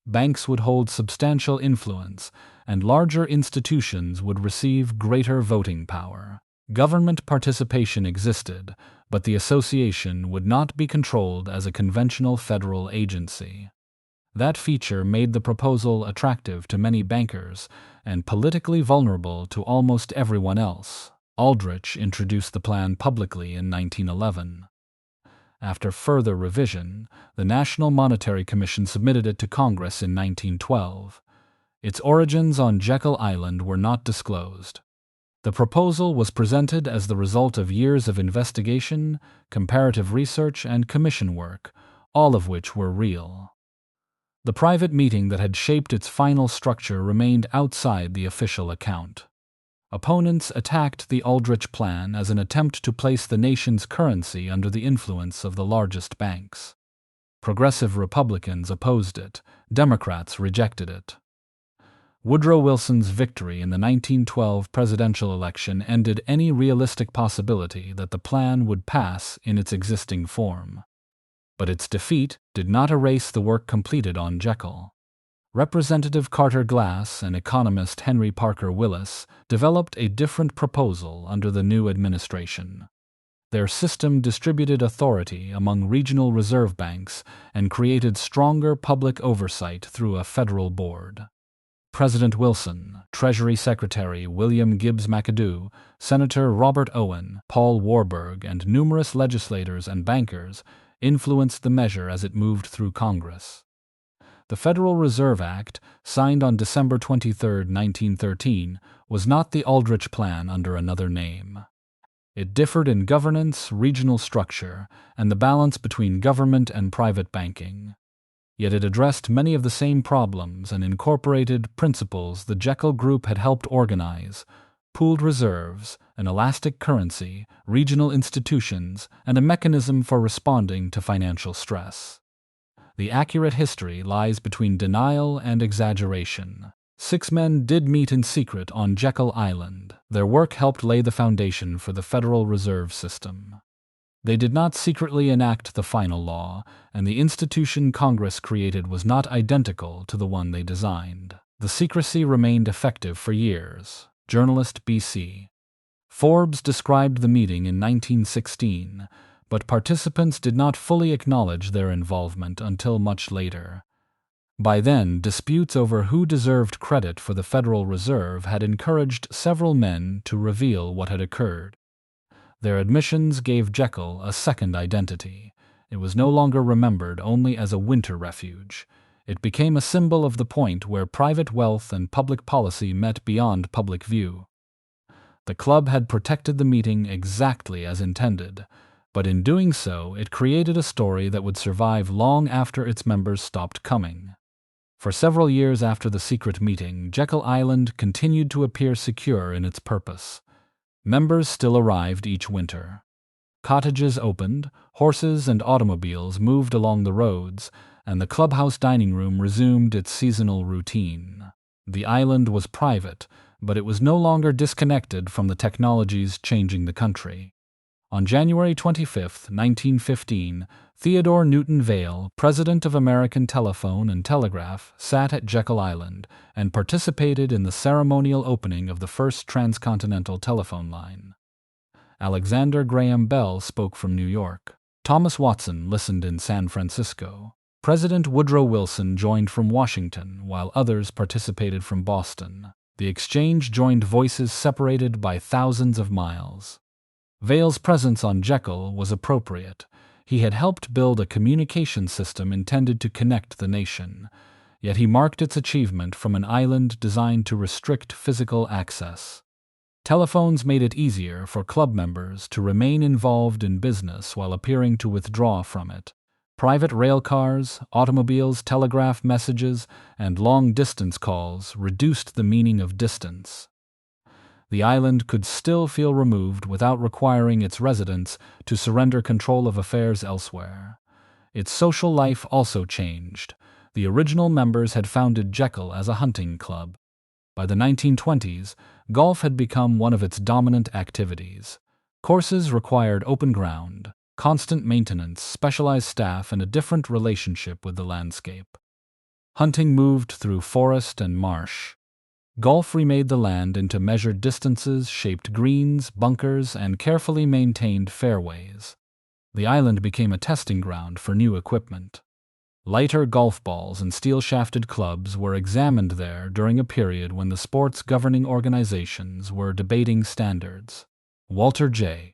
Banks would hold substantial influence, and larger institutions would receive greater voting power. Government participation existed, but the association would not be controlled as a conventional federal agency. That feature made the proposal attractive to many bankers and politically vulnerable to almost everyone else. Aldrich introduced the plan publicly in 1911. After further revision, the National Monetary Commission submitted it to Congress in 1912. Its origins on Jekyll Island were not disclosed. The proposal was presented as the result of years of investigation, comparative research, and commission work, all of which were real. The private meeting that had shaped its final structure remained outside the official account. Opponents attacked the Aldrich plan as an attempt to place the nation's currency under the influence of the largest banks. Progressive Republicans opposed it. Democrats rejected it. Woodrow Wilson's victory in the 1912 presidential election ended any realistic possibility that the plan would pass in its existing form. But its defeat did not erase the work completed on Jekyll. Representative Carter Glass and economist Henry Parker Willis developed a different proposal under the new administration. Their system distributed authority among regional reserve banks and created stronger public oversight through a federal board. President Wilson, Treasury Secretary William Gibbs McAdoo, Senator Robert Owen, Paul Warburg, and numerous legislators and bankers influenced the measure as it moved through Congress. The Federal Reserve Act, signed on December 23, 1913, was not the Aldrich Plan under another name. It differed in governance, regional structure, and the balance between government and private banking. Yet it addressed many of the same problems and incorporated principles the Jekyll Group had helped organize: pooled reserves, an elastic currency, regional institutions, and a mechanism for responding to financial stress. The accurate history lies between denial and exaggeration. 6 men did meet in secret on Jekyll Island. Their work helped lay the foundation for the Federal Reserve System. They did not secretly enact the final law, and the institution Congress created was not identical to the one they designed. The secrecy remained effective for years. Journalist B.C. Forbes described the meeting in 1916, but participants did not fully acknowledge their involvement until much later. By then, disputes over who deserved credit for the Federal Reserve had encouraged several men to reveal what had occurred. Their admissions gave Jekyll a second identity. It was no longer remembered only as a winter refuge. It became a symbol of the point where private wealth and public policy met beyond public view. The club had protected the meeting exactly as intended, but in doing so, it created a story that would survive long after its members stopped coming. For several years after the secret meeting, Jekyll Island continued to appear secure in its purpose. Members still arrived each winter. Cottages opened, horses and automobiles moved along the roads, and the clubhouse dining room resumed its seasonal routine. The island was private, but it was no longer disconnected from the technologies changing the country. On January 25, 1915, Theodore Newton Vail, president of American Telephone and Telegraph, sat at Jekyll Island and participated in the ceremonial opening of the first transcontinental telephone line. Alexander Graham Bell spoke from New York. Thomas Watson listened in San Francisco. President Woodrow Wilson joined from Washington, while others participated from Boston. The exchange joined voices separated by thousands of miles. Vail's presence on Jekyll was appropriate. He had helped build a communication system intended to connect the nation, yet he marked its achievement from an island designed to restrict physical access. Telephones made it easier for club members to remain involved in business while appearing to withdraw from it. Private rail cars, automobiles, telegraph messages, and long-distance calls reduced the meaning of distance. The island could still feel removed without requiring its residents to surrender control of affairs elsewhere. Its social life also changed. The original members had founded Jekyll as a hunting club. By the 1920s, golf had become one of its dominant activities. Courses required open ground, constant maintenance, specialized staff, and a different relationship with the landscape. Hunting moved through forest and marsh. Golf remade the land into measured distances, shaped greens, bunkers, and carefully maintained fairways. The island became a testing ground for new equipment. Lighter golf balls and steel-shafted clubs were examined there during a period when the sport's governing organizations were debating standards. Walter J.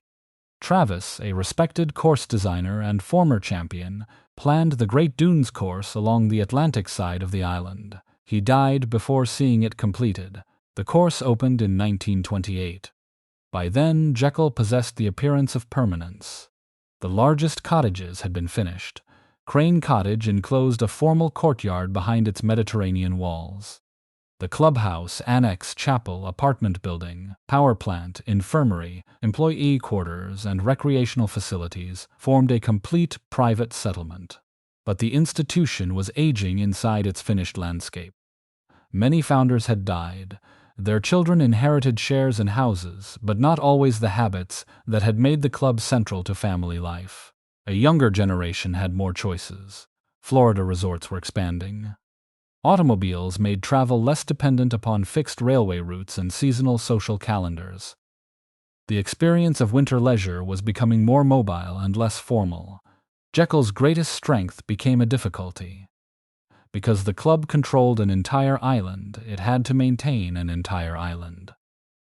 Travis, a respected course designer and former champion, planned the Great Dunes course along the Atlantic side of the island. He died before seeing it completed. The course opened in 1928. By then, Jekyll possessed the appearance of permanence. The largest cottages had been finished. Crane Cottage enclosed a formal courtyard behind its Mediterranean walls. The clubhouse, annex, chapel, apartment building, power plant, infirmary, employee quarters, and recreational facilities formed a complete private settlement. But the institution was aging inside its finished landscape. Many founders had died. Their children inherited shares and houses, but not always the habits that had made the club central to family life. A younger generation had more choices. Florida resorts were expanding. Automobiles made travel less dependent upon fixed railway routes and seasonal social calendars. The experience of winter leisure was becoming more mobile and less formal. Jekyll's greatest strength became a difficulty. Because the club controlled an entire island, it had to maintain an entire island.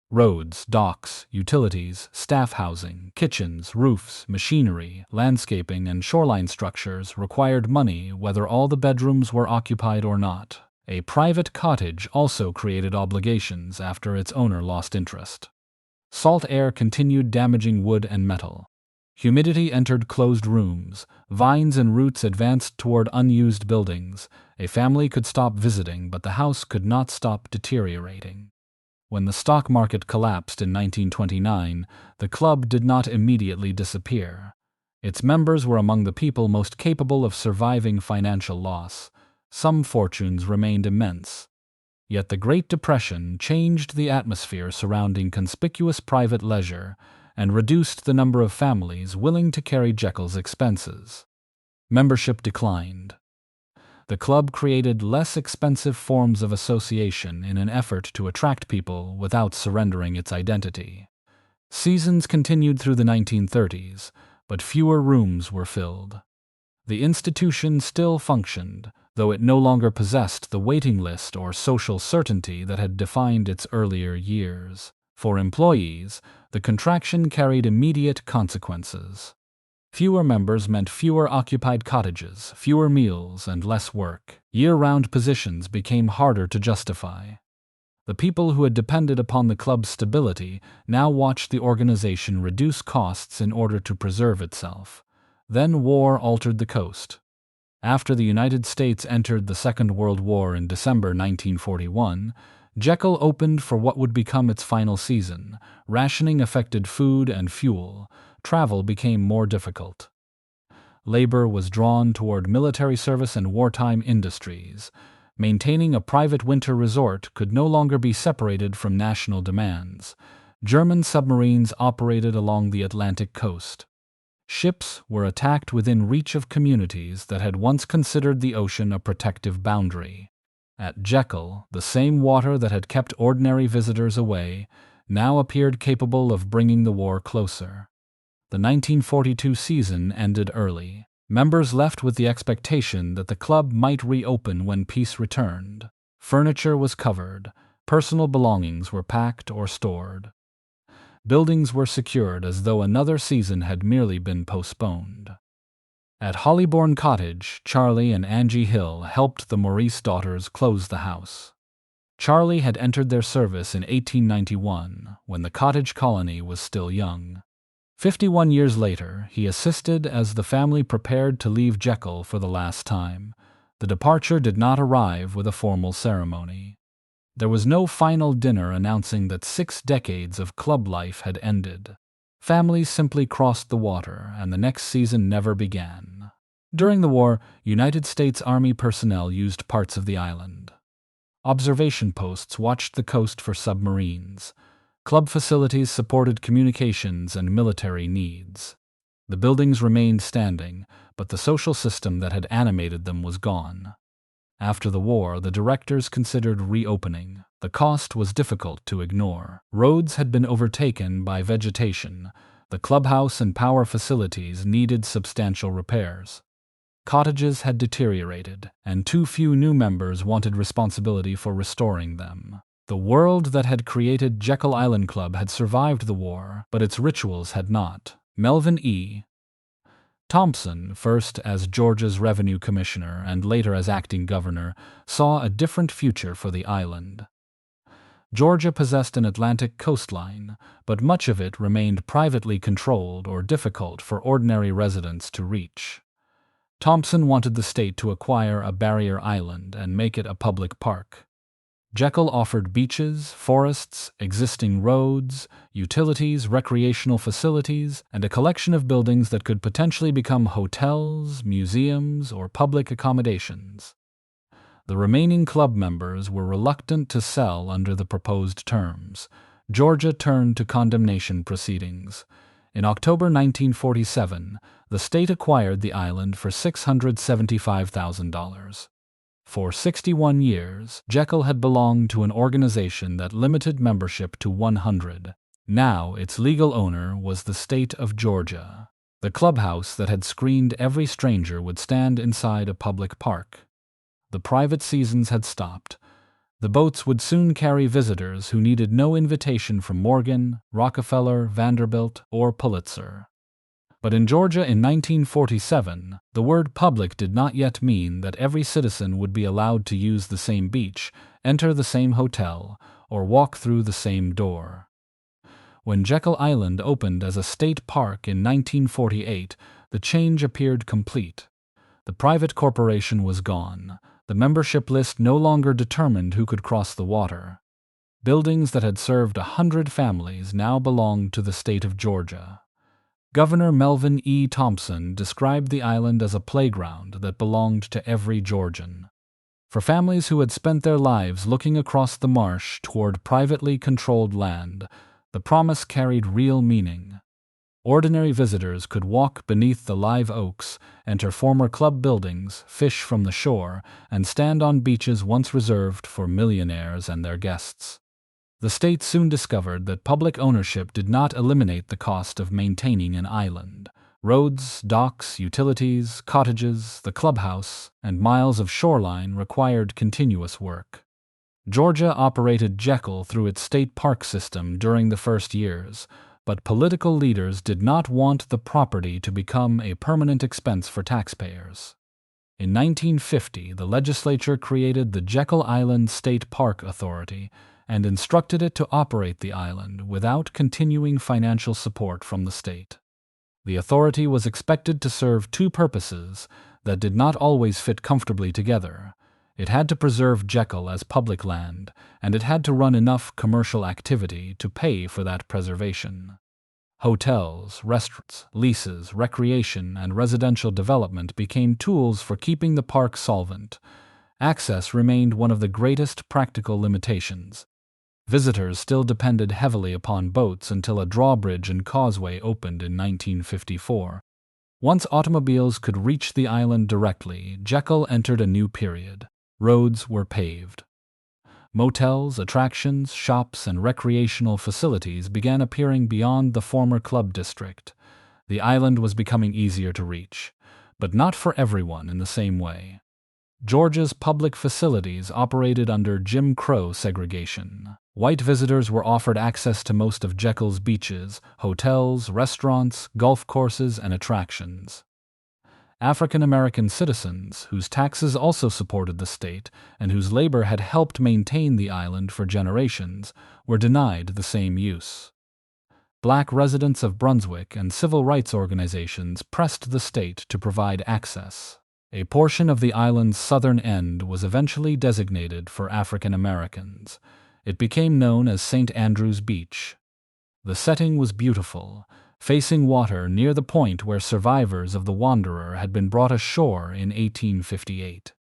Roads, docks, utilities, staff housing, kitchens, roofs, machinery, landscaping, and shoreline structures required money whether all the bedrooms were occupied or not. A private cottage also created obligations after its owner lost interest. Salt air continued damaging wood and metal. Humidity entered closed rooms, vines and roots advanced toward unused buildings. A family could stop visiting, but the house could not stop deteriorating. When the stock market collapsed in 1929, the club did not immediately disappear. Its members were among the people most capable of surviving financial loss. Some fortunes remained immense. Yet the Great Depression changed the atmosphere surrounding conspicuous private leisure and reduced the number of families willing to carry Jekyll's expenses. Membership declined. The club created less expensive forms of association in an effort to attract people without surrendering its identity. Seasons continued through the 1930s, but fewer rooms were filled. The institution still functioned, though it no longer possessed the waiting list or social certainty that had defined its earlier years. For employees, the contraction carried immediate consequences. Fewer members meant fewer occupied cottages, fewer meals, and less work. Year-round positions became harder to justify. The people who had depended upon the club's stability now watched the organization reduce costs in order to preserve itself. Then war altered the coast. After the United States entered the Second World War in December 1941, Jekyll opened for what would become its final season. Rationing affected food and fuel. Travel became more difficult. Labor was drawn toward military service and wartime industries. Maintaining a private winter resort could no longer be separated from national demands. German submarines operated along the Atlantic coast. Ships were attacked within reach of communities that had once considered the ocean a protective boundary. At Jekyll, the same water that had kept ordinary visitors away now appeared capable of bringing the war closer. The 1942 season ended early. Members left with the expectation that the club might reopen when peace returned. Furniture was covered. Personal belongings were packed or stored. Buildings were secured as though another season had merely been postponed. At Hollybourne Cottage, Charlie and Angie Hill helped the Maurice daughters close the house. Charlie had entered their service in 1891, when the cottage colony was still young. 51 years later, he assisted as the family prepared to leave Jekyll for the last time. The departure did not arrive with a formal ceremony. There was no final dinner announcing that 6 decades of club life had ended. Families simply crossed the water, and the next season never began. During the war, United States Army personnel used parts of the island. Observation posts watched the coast for submarines. Club facilities supported communications and military needs. The buildings remained standing, but the social system that had animated them was gone. After the war, the directors considered reopening. The cost was difficult to ignore. Roads had been overtaken by vegetation. The clubhouse and power facilities needed substantial repairs. Cottages had deteriorated, and too few new members wanted responsibility for restoring them. The world that had created Jekyll Island Club had survived the war, but its rituals had not. Melvin E. Thompson, first as Georgia's revenue commissioner and later as acting governor, saw a different future for the island. Georgia possessed an Atlantic coastline, but much of it remained privately controlled or difficult for ordinary residents to reach. Thompson wanted the state to acquire a barrier island and make it a public park. Jekyll offered beaches, forests, existing roads, utilities, recreational facilities, and a collection of buildings that could potentially become hotels, museums, or public accommodations. The remaining club members were reluctant to sell under the proposed terms. Georgia turned to condemnation proceedings. In October 1947, the state acquired the island for $675,000. For 61 years, Jekyll had belonged to an organization that limited membership to 100. Now its legal owner was the state of Georgia. The clubhouse that had screened every stranger would stand inside a public park. The private seasons had stopped. The boats would soon carry visitors who needed no invitation from Morgan, Rockefeller, Vanderbilt, or Pulitzer. But in Georgia in 1947, the word public did not yet mean that every citizen would be allowed to use the same beach, enter the same hotel, or walk through the same door. When Jekyll Island opened as a state park in 1948, the change appeared complete. The private corporation was gone. The membership list no longer determined who could cross the water. Buildings that had served 100 families now belonged to the state of Georgia. Governor Melvin E. Thompson described the island as a playground that belonged to every Georgian. For families who had spent their lives looking across the marsh toward privately controlled land, the promise carried real meaning. Ordinary visitors could walk beneath the live oaks, enter former club buildings, fish from the shore, and stand on beaches once reserved for millionaires and their guests. The state soon discovered that public ownership did not eliminate the cost of maintaining an island. Roads, docks, utilities, cottages, the clubhouse, and miles of shoreline required continuous work. Georgia operated Jekyll through its state park system during the first years, but political leaders did not want the property to become a permanent expense for taxpayers. In 1950, the legislature created the Jekyll Island State Park Authority and instructed it to operate the island without continuing financial support from the state. The authority was expected to serve two purposes that did not always fit comfortably together. It had to preserve Jekyll as public land, and it had to run enough commercial activity to pay for that preservation. Hotels, restaurants, leases, recreation, and residential development became tools for keeping the park solvent. Access remained one of the greatest practical limitations. Visitors still depended heavily upon boats until a drawbridge and causeway opened in 1954. Once automobiles could reach the island directly, Jekyll entered a new period. Roads were paved. Motels, attractions, shops, and recreational facilities began appearing beyond the former club district. The island was becoming easier to reach, but not for everyone in the same way. Georgia's public facilities operated under Jim Crow segregation. White visitors were offered access to most of Jekyll's beaches, hotels, restaurants, golf courses, and attractions. African American citizens, whose taxes also supported the state and whose labor had helped maintain the island for generations, were denied the same use. Black residents of Brunswick and civil rights organizations pressed the state to provide access. A portion of the island's southern end was eventually designated for African Americans. It became known as St. Andrew's Beach. The setting was beautiful, facing water near the point where survivors of the Wanderer had been brought ashore in 1858.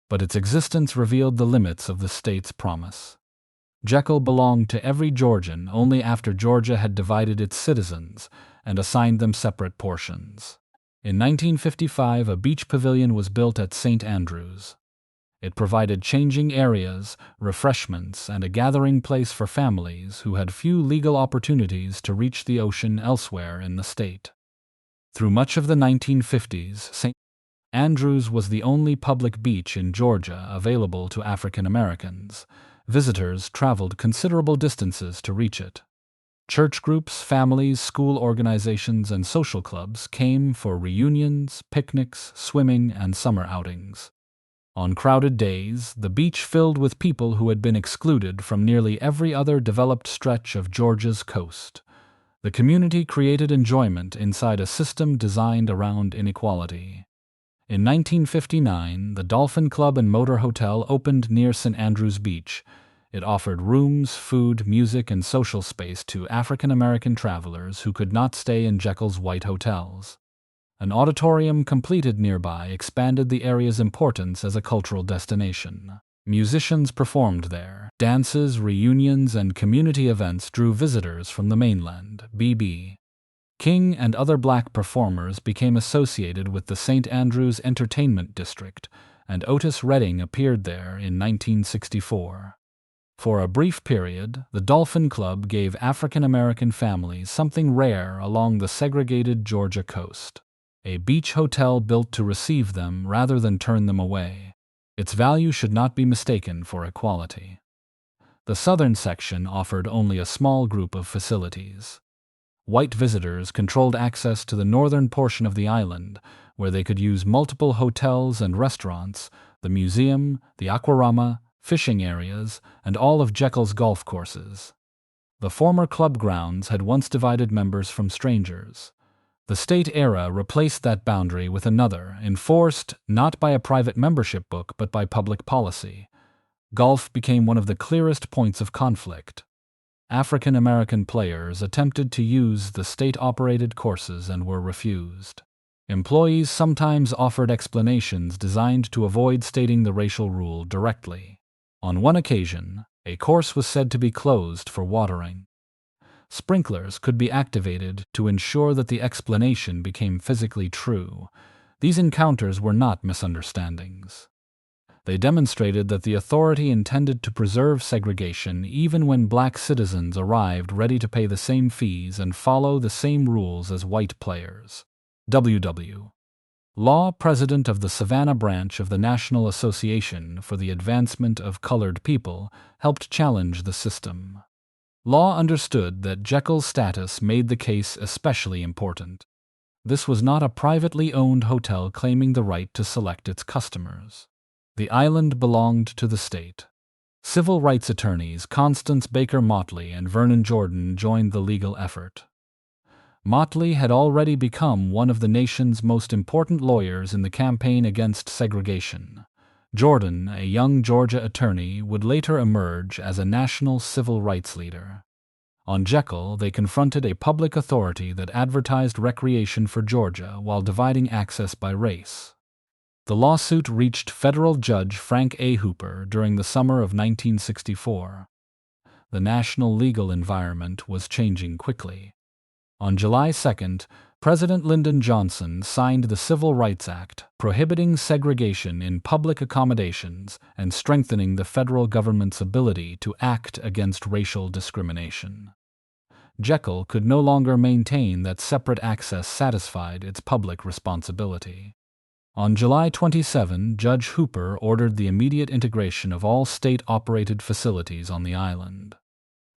But its existence revealed the limits of the state's promise. Jekyll belonged to every Georgian only after Georgia had divided its citizens and assigned them separate portions. In 1955, a beach pavilion was built at St. Andrews. It provided changing areas, refreshments, and a gathering place for families who had few legal opportunities to reach the ocean elsewhere in the state. Through much of the 1950s, St. Andrews was the only public beach in Georgia available to African Americans. Visitors traveled considerable distances to reach it. Church groups, families, school organizations, and social clubs came for reunions, picnics, swimming, and summer outings. On crowded days, the beach filled with people who had been excluded from nearly every other developed stretch of Georgia's coast. The community created enjoyment inside a system designed around inequality. In 1959, the Dolphin Club and Motor Hotel opened near St. Andrews Beach. It offered rooms, food, music, and social space to African American travelers who could not stay in Jekyll's white hotels. An auditorium completed nearby expanded the area's importance as a cultural destination. Musicians performed there. Dances, reunions, and community events drew visitors from the mainland. B.B. King and other black performers became associated with the St. Andrews Entertainment District, and Otis Redding appeared there in 1964. For a brief period, the Dolphin Club gave African American families something rare along the segregated Georgia coast: a beach hotel built to receive them rather than turn them away. Its value should not be mistaken for equality. The southern section offered only a small group of facilities. White visitors controlled access to the northern portion of the island, where they could use multiple hotels and restaurants, the museum, the aquarama, fishing areas, and all of Jekyll's golf courses. The former club grounds had once divided members from strangers. The state era replaced that boundary with another, enforced not by a private membership book but by public policy. Golf became one of the clearest points of conflict. African American players attempted to use the state-operated courses and were refused. Employees sometimes offered explanations designed to avoid stating the racial rule directly. On one occasion, a course was said to be closed for watering. Sprinklers could be activated to ensure that the explanation became physically true. These encounters were not misunderstandings. They demonstrated that the authority intended to preserve segregation even when black citizens arrived ready to pay the same fees and follow the same rules as white players. W.W. Law, president of the Savannah branch of the National Association for the Advancement of Colored People, helped challenge the system. Law understood that Jekyll's status made the case especially important. This was not a privately owned hotel claiming the right to select its customers. The island belonged to the state. Civil rights attorneys Constance Baker Motley and Vernon Jordan joined the legal effort. Motley had already become one of the nation's most important lawyers in the campaign against segregation. Jordan, a young Georgia attorney, would later emerge as a national civil rights leader. On Jekyll, they confronted a public authority that advertised recreation for Georgia while dividing access by race. The lawsuit reached federal judge Frank A. Hooper during the summer of 1964. The national legal environment was changing quickly. On July 2, President Lyndon Johnson signed the Civil Rights Act, prohibiting segregation in public accommodations and strengthening the federal government's ability to act against racial discrimination. Jekyll could no longer maintain that separate access satisfied its public responsibility. On July 27, Judge Hooper ordered the immediate integration of all state-operated facilities on the island.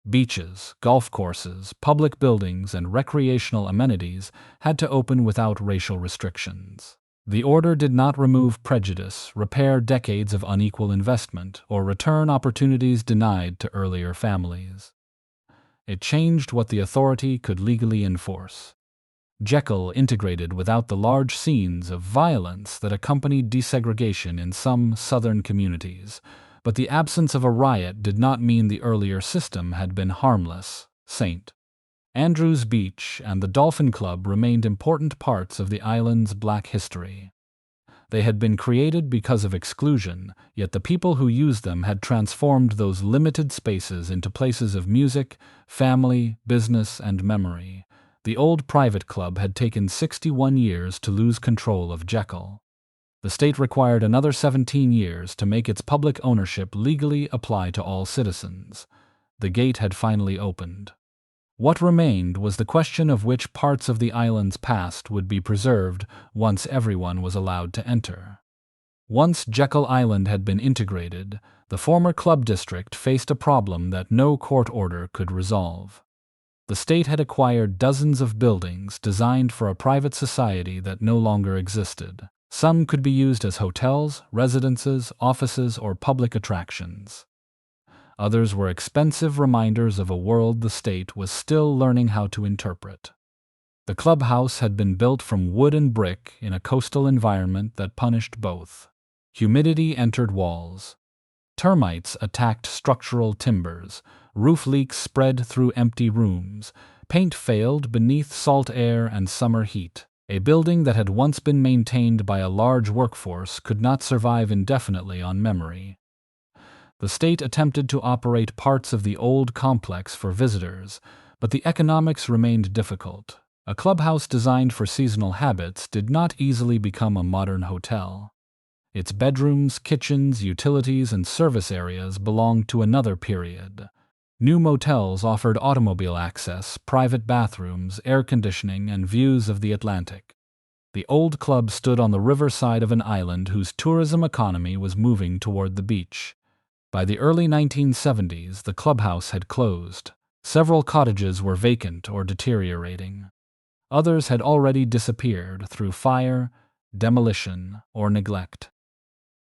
Beaches, golf courses, public buildings, and recreational amenities had to open without racial restrictions. The order did not remove prejudice, repair decades of unequal investment, or return opportunities denied to earlier families. It changed what the authority could legally enforce. Jekyll integrated without the large scenes of violence that accompanied desegregation in some southern communities, but the absence of a riot did not mean the earlier system had been harmless. St. Andrews Beach and the Dolphin Club remained important parts of the island's black history. They had been created because of exclusion, yet the people who used them had transformed those limited spaces into places of music, family, business, and memory. The old private club had taken 61 years to lose control of Jekyll. The state required another 17 years to make its public ownership legally apply to all citizens. The gate had finally opened. What remained was the question of which parts of the island's past would be preserved once everyone was allowed to enter. Once Jekyll Island had been integrated, the former club district faced a problem that no court order could resolve. The state had acquired dozens of buildings designed for a private society that no longer existed. Some could be used as hotels, residences, offices, or public attractions. Others were expensive reminders of a world the state was still learning how to interpret. The clubhouse had been built from wood and brick in a coastal environment that punished both. Humidity entered walls. Termites attacked structural timbers. Roof leaks spread through empty rooms. Paint failed beneath salt air and summer heat. A building that had once been maintained by a large workforce could not survive indefinitely on memory. The state attempted to operate parts of the old complex for visitors, but the economics remained difficult. A clubhouse designed for seasonal habits did not easily become a modern hotel. Its bedrooms, kitchens, utilities, and service areas belonged to another period. New motels offered automobile access, private bathrooms, air conditioning, and views of the Atlantic. The old club stood on the riverside of an island whose tourism economy was moving toward the beach. By the early 1970s, the clubhouse had closed. Several cottages were vacant or deteriorating. Others had already disappeared through fire, demolition, or neglect.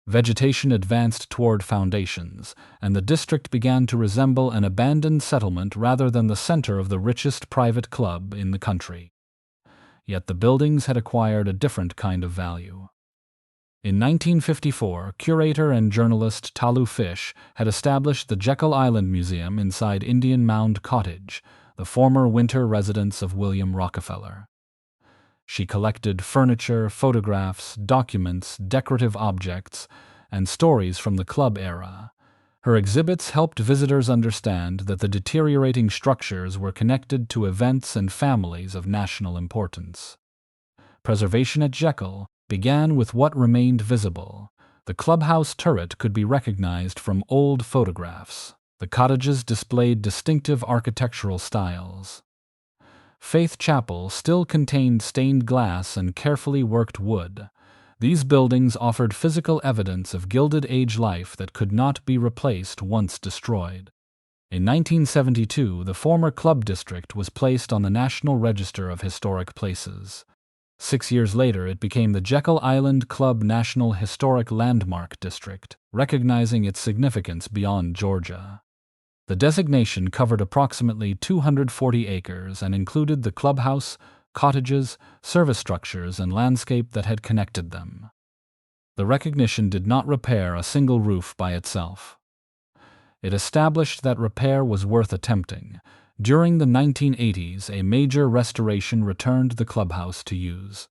Vegetation advanced toward foundations, and the district began to resemble an abandoned settlement rather than the center of the richest private club in the country. Yet the buildings had acquired a different kind of value. In 1954, curator and journalist Talu Fish had established the Jekyll Island Museum inside Indian Mound Cottage, the former winter residence of William Rockefeller. She collected furniture, photographs, documents, decorative objects, and stories from the club era. Her exhibits helped visitors understand that the deteriorating structures were connected to events and families of national importance. Preservation at Jekyll began with what remained visible. The clubhouse turret could be recognized from old photographs. The cottages displayed distinctive architectural styles. Faith Chapel still contained stained glass and carefully worked wood. These buildings offered physical evidence of Gilded Age life that could not be replaced once destroyed. In 1972, the former club district was placed on the National Register of Historic Places. 6 years later, it became the Jekyll Island Club National Historic Landmark District, recognizing its significance beyond Georgia. The designation covered approximately 240 acres and included the clubhouse, cottages, service structures, and landscape that had connected them. The recognition did not repair a single roof by itself. It established that repair was worth attempting. During the 1980s, a major restoration returned the clubhouse to use.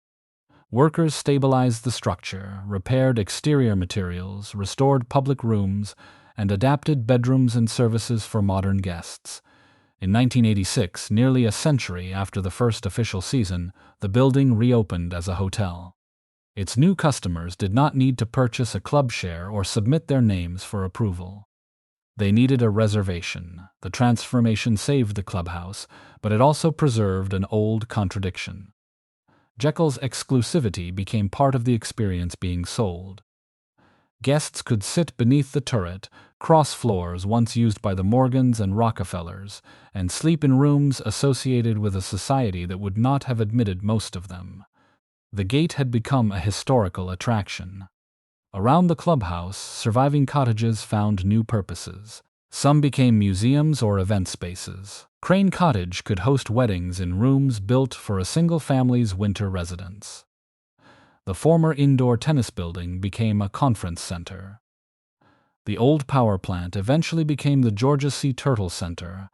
Workers stabilized the structure, repaired exterior materials, restored public rooms, and adapted bedrooms and services for modern guests. In 1986, nearly a century after the first official season, the building reopened as a hotel. Its new customers did not need to purchase a club share or submit their names for approval. They needed a reservation. The transformation saved the clubhouse, but it also preserved an old contradiction. Jekyll's exclusivity became part of the experience being sold. Guests could sit beneath the turret, cross floors once used by the Morgans and Rockefellers, and sleep in rooms associated with a society that would not have admitted most of them. The gate had become a historical attraction. Around the clubhouse, surviving cottages found new purposes. Some became museums or event spaces. Crane Cottage could host weddings in rooms built for a single family's winter residence. The former indoor tennis building became a conference center. The old power plant eventually became the Georgia Sea Turtle Center,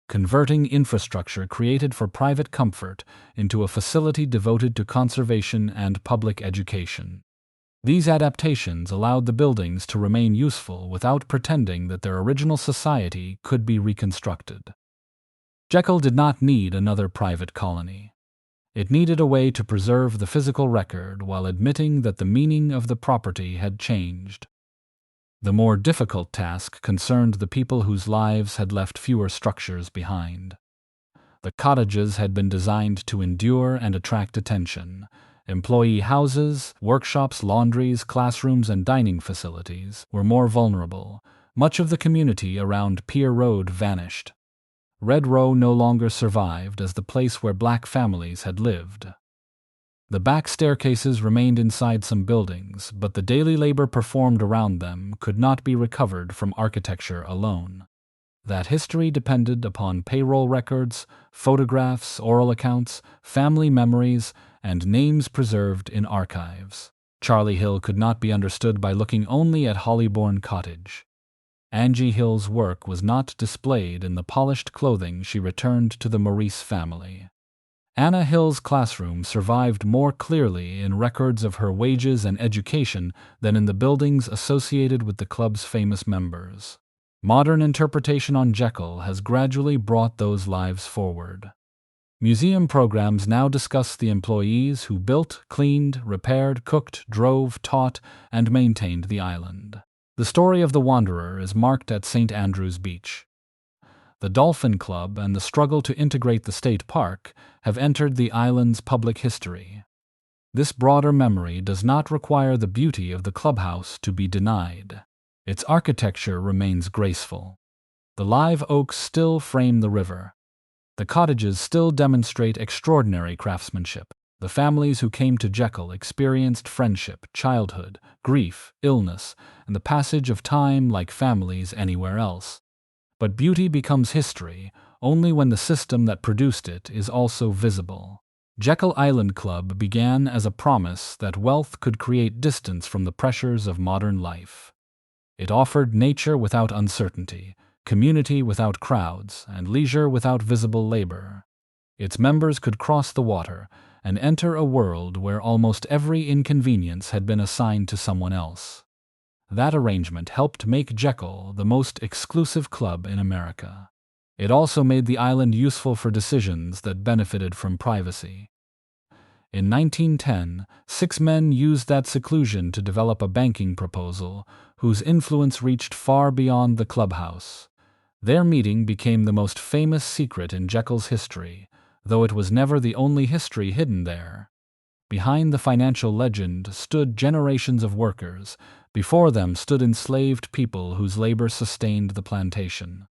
converting infrastructure created for private comfort into a facility devoted to conservation and public education. These adaptations allowed the buildings to remain useful without pretending that their original society could be reconstructed. Jekyll did not need another private colony. It needed a way to preserve the physical record while admitting that the meaning of the property had changed. The more difficult task concerned the people whose lives had left fewer structures behind. The cottages had been designed to endure and attract attention. Employee houses, workshops, laundries, classrooms, and dining facilities were more vulnerable. Much of the community around Pier Road vanished. Red Row no longer survived as the place where black families had lived. The back staircases remained inside some buildings, but the daily labor performed around them could not be recovered from architecture alone. That history depended upon payroll records, photographs, oral accounts, family memories, and names preserved in archives. Charlie Hill could not be understood by looking only at Hollybourne Cottage. Angie Hill's work was not displayed in the polished clothing she returned to the Maurice family. Anna Hill's classroom survived more clearly in records of her wages and education than in the buildings associated with the club's famous members. Modern interpretation on Jekyll has gradually brought those lives forward. Museum programs now discuss the employees who built, cleaned, repaired, cooked, drove, taught, and maintained the island. The story of the wanderer is marked at St. Andrew's Beach. The Dolphin Club and the struggle to integrate the state park have entered the island's public history. This broader memory does not require the beauty of the clubhouse to be denied. Its architecture remains graceful. The live oaks still frame the river. The cottages still demonstrate extraordinary craftsmanship. The families who came to Jekyll experienced friendship, childhood, grief, illness, and the passage of time like families anywhere else. But beauty becomes history only when the system that produced it is also visible. Jekyll Island Club began as a promise that wealth could create distance from the pressures of modern life. It offered nature without uncertainty, community without crowds, and leisure without visible labor. Its members could cross the water and enter a world where almost every inconvenience had been assigned to someone else. That arrangement helped make Jekyll the most exclusive club in America. It also made the island useful for decisions that benefited from privacy. In 1910, 6 men used that seclusion to develop a banking proposal whose influence reached far beyond the clubhouse. Their meeting became the most famous secret in Jekyll's history, though it was never the only history hidden there. Behind the financial legend stood generations of workers. Before them stood enslaved people whose labor sustained the plantation.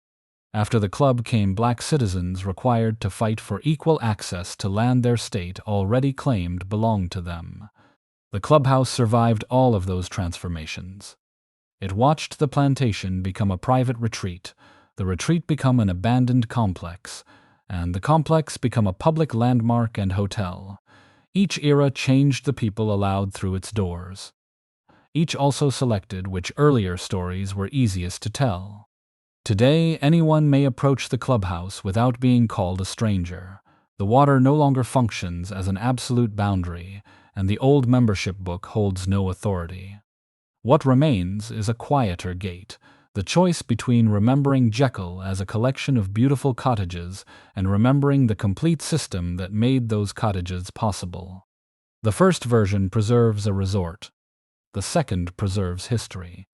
After the club came black citizens required to fight for equal access to land their state already claimed belonged to them. The clubhouse survived all of those transformations. It watched the plantation become a private retreat, the retreat become an abandoned complex, and the complex become a public landmark and hotel. Each era changed the people allowed through its doors. Each also selected which earlier stories were easiest to tell. Today, anyone may approach the clubhouse without being called a stranger. The water no longer functions as an absolute boundary, and the old membership book holds no authority. What remains is a quieter gate, the choice between remembering Jekyll as a collection of beautiful cottages and remembering the complete system that made those cottages possible. The first version preserves a resort. The second preserves history.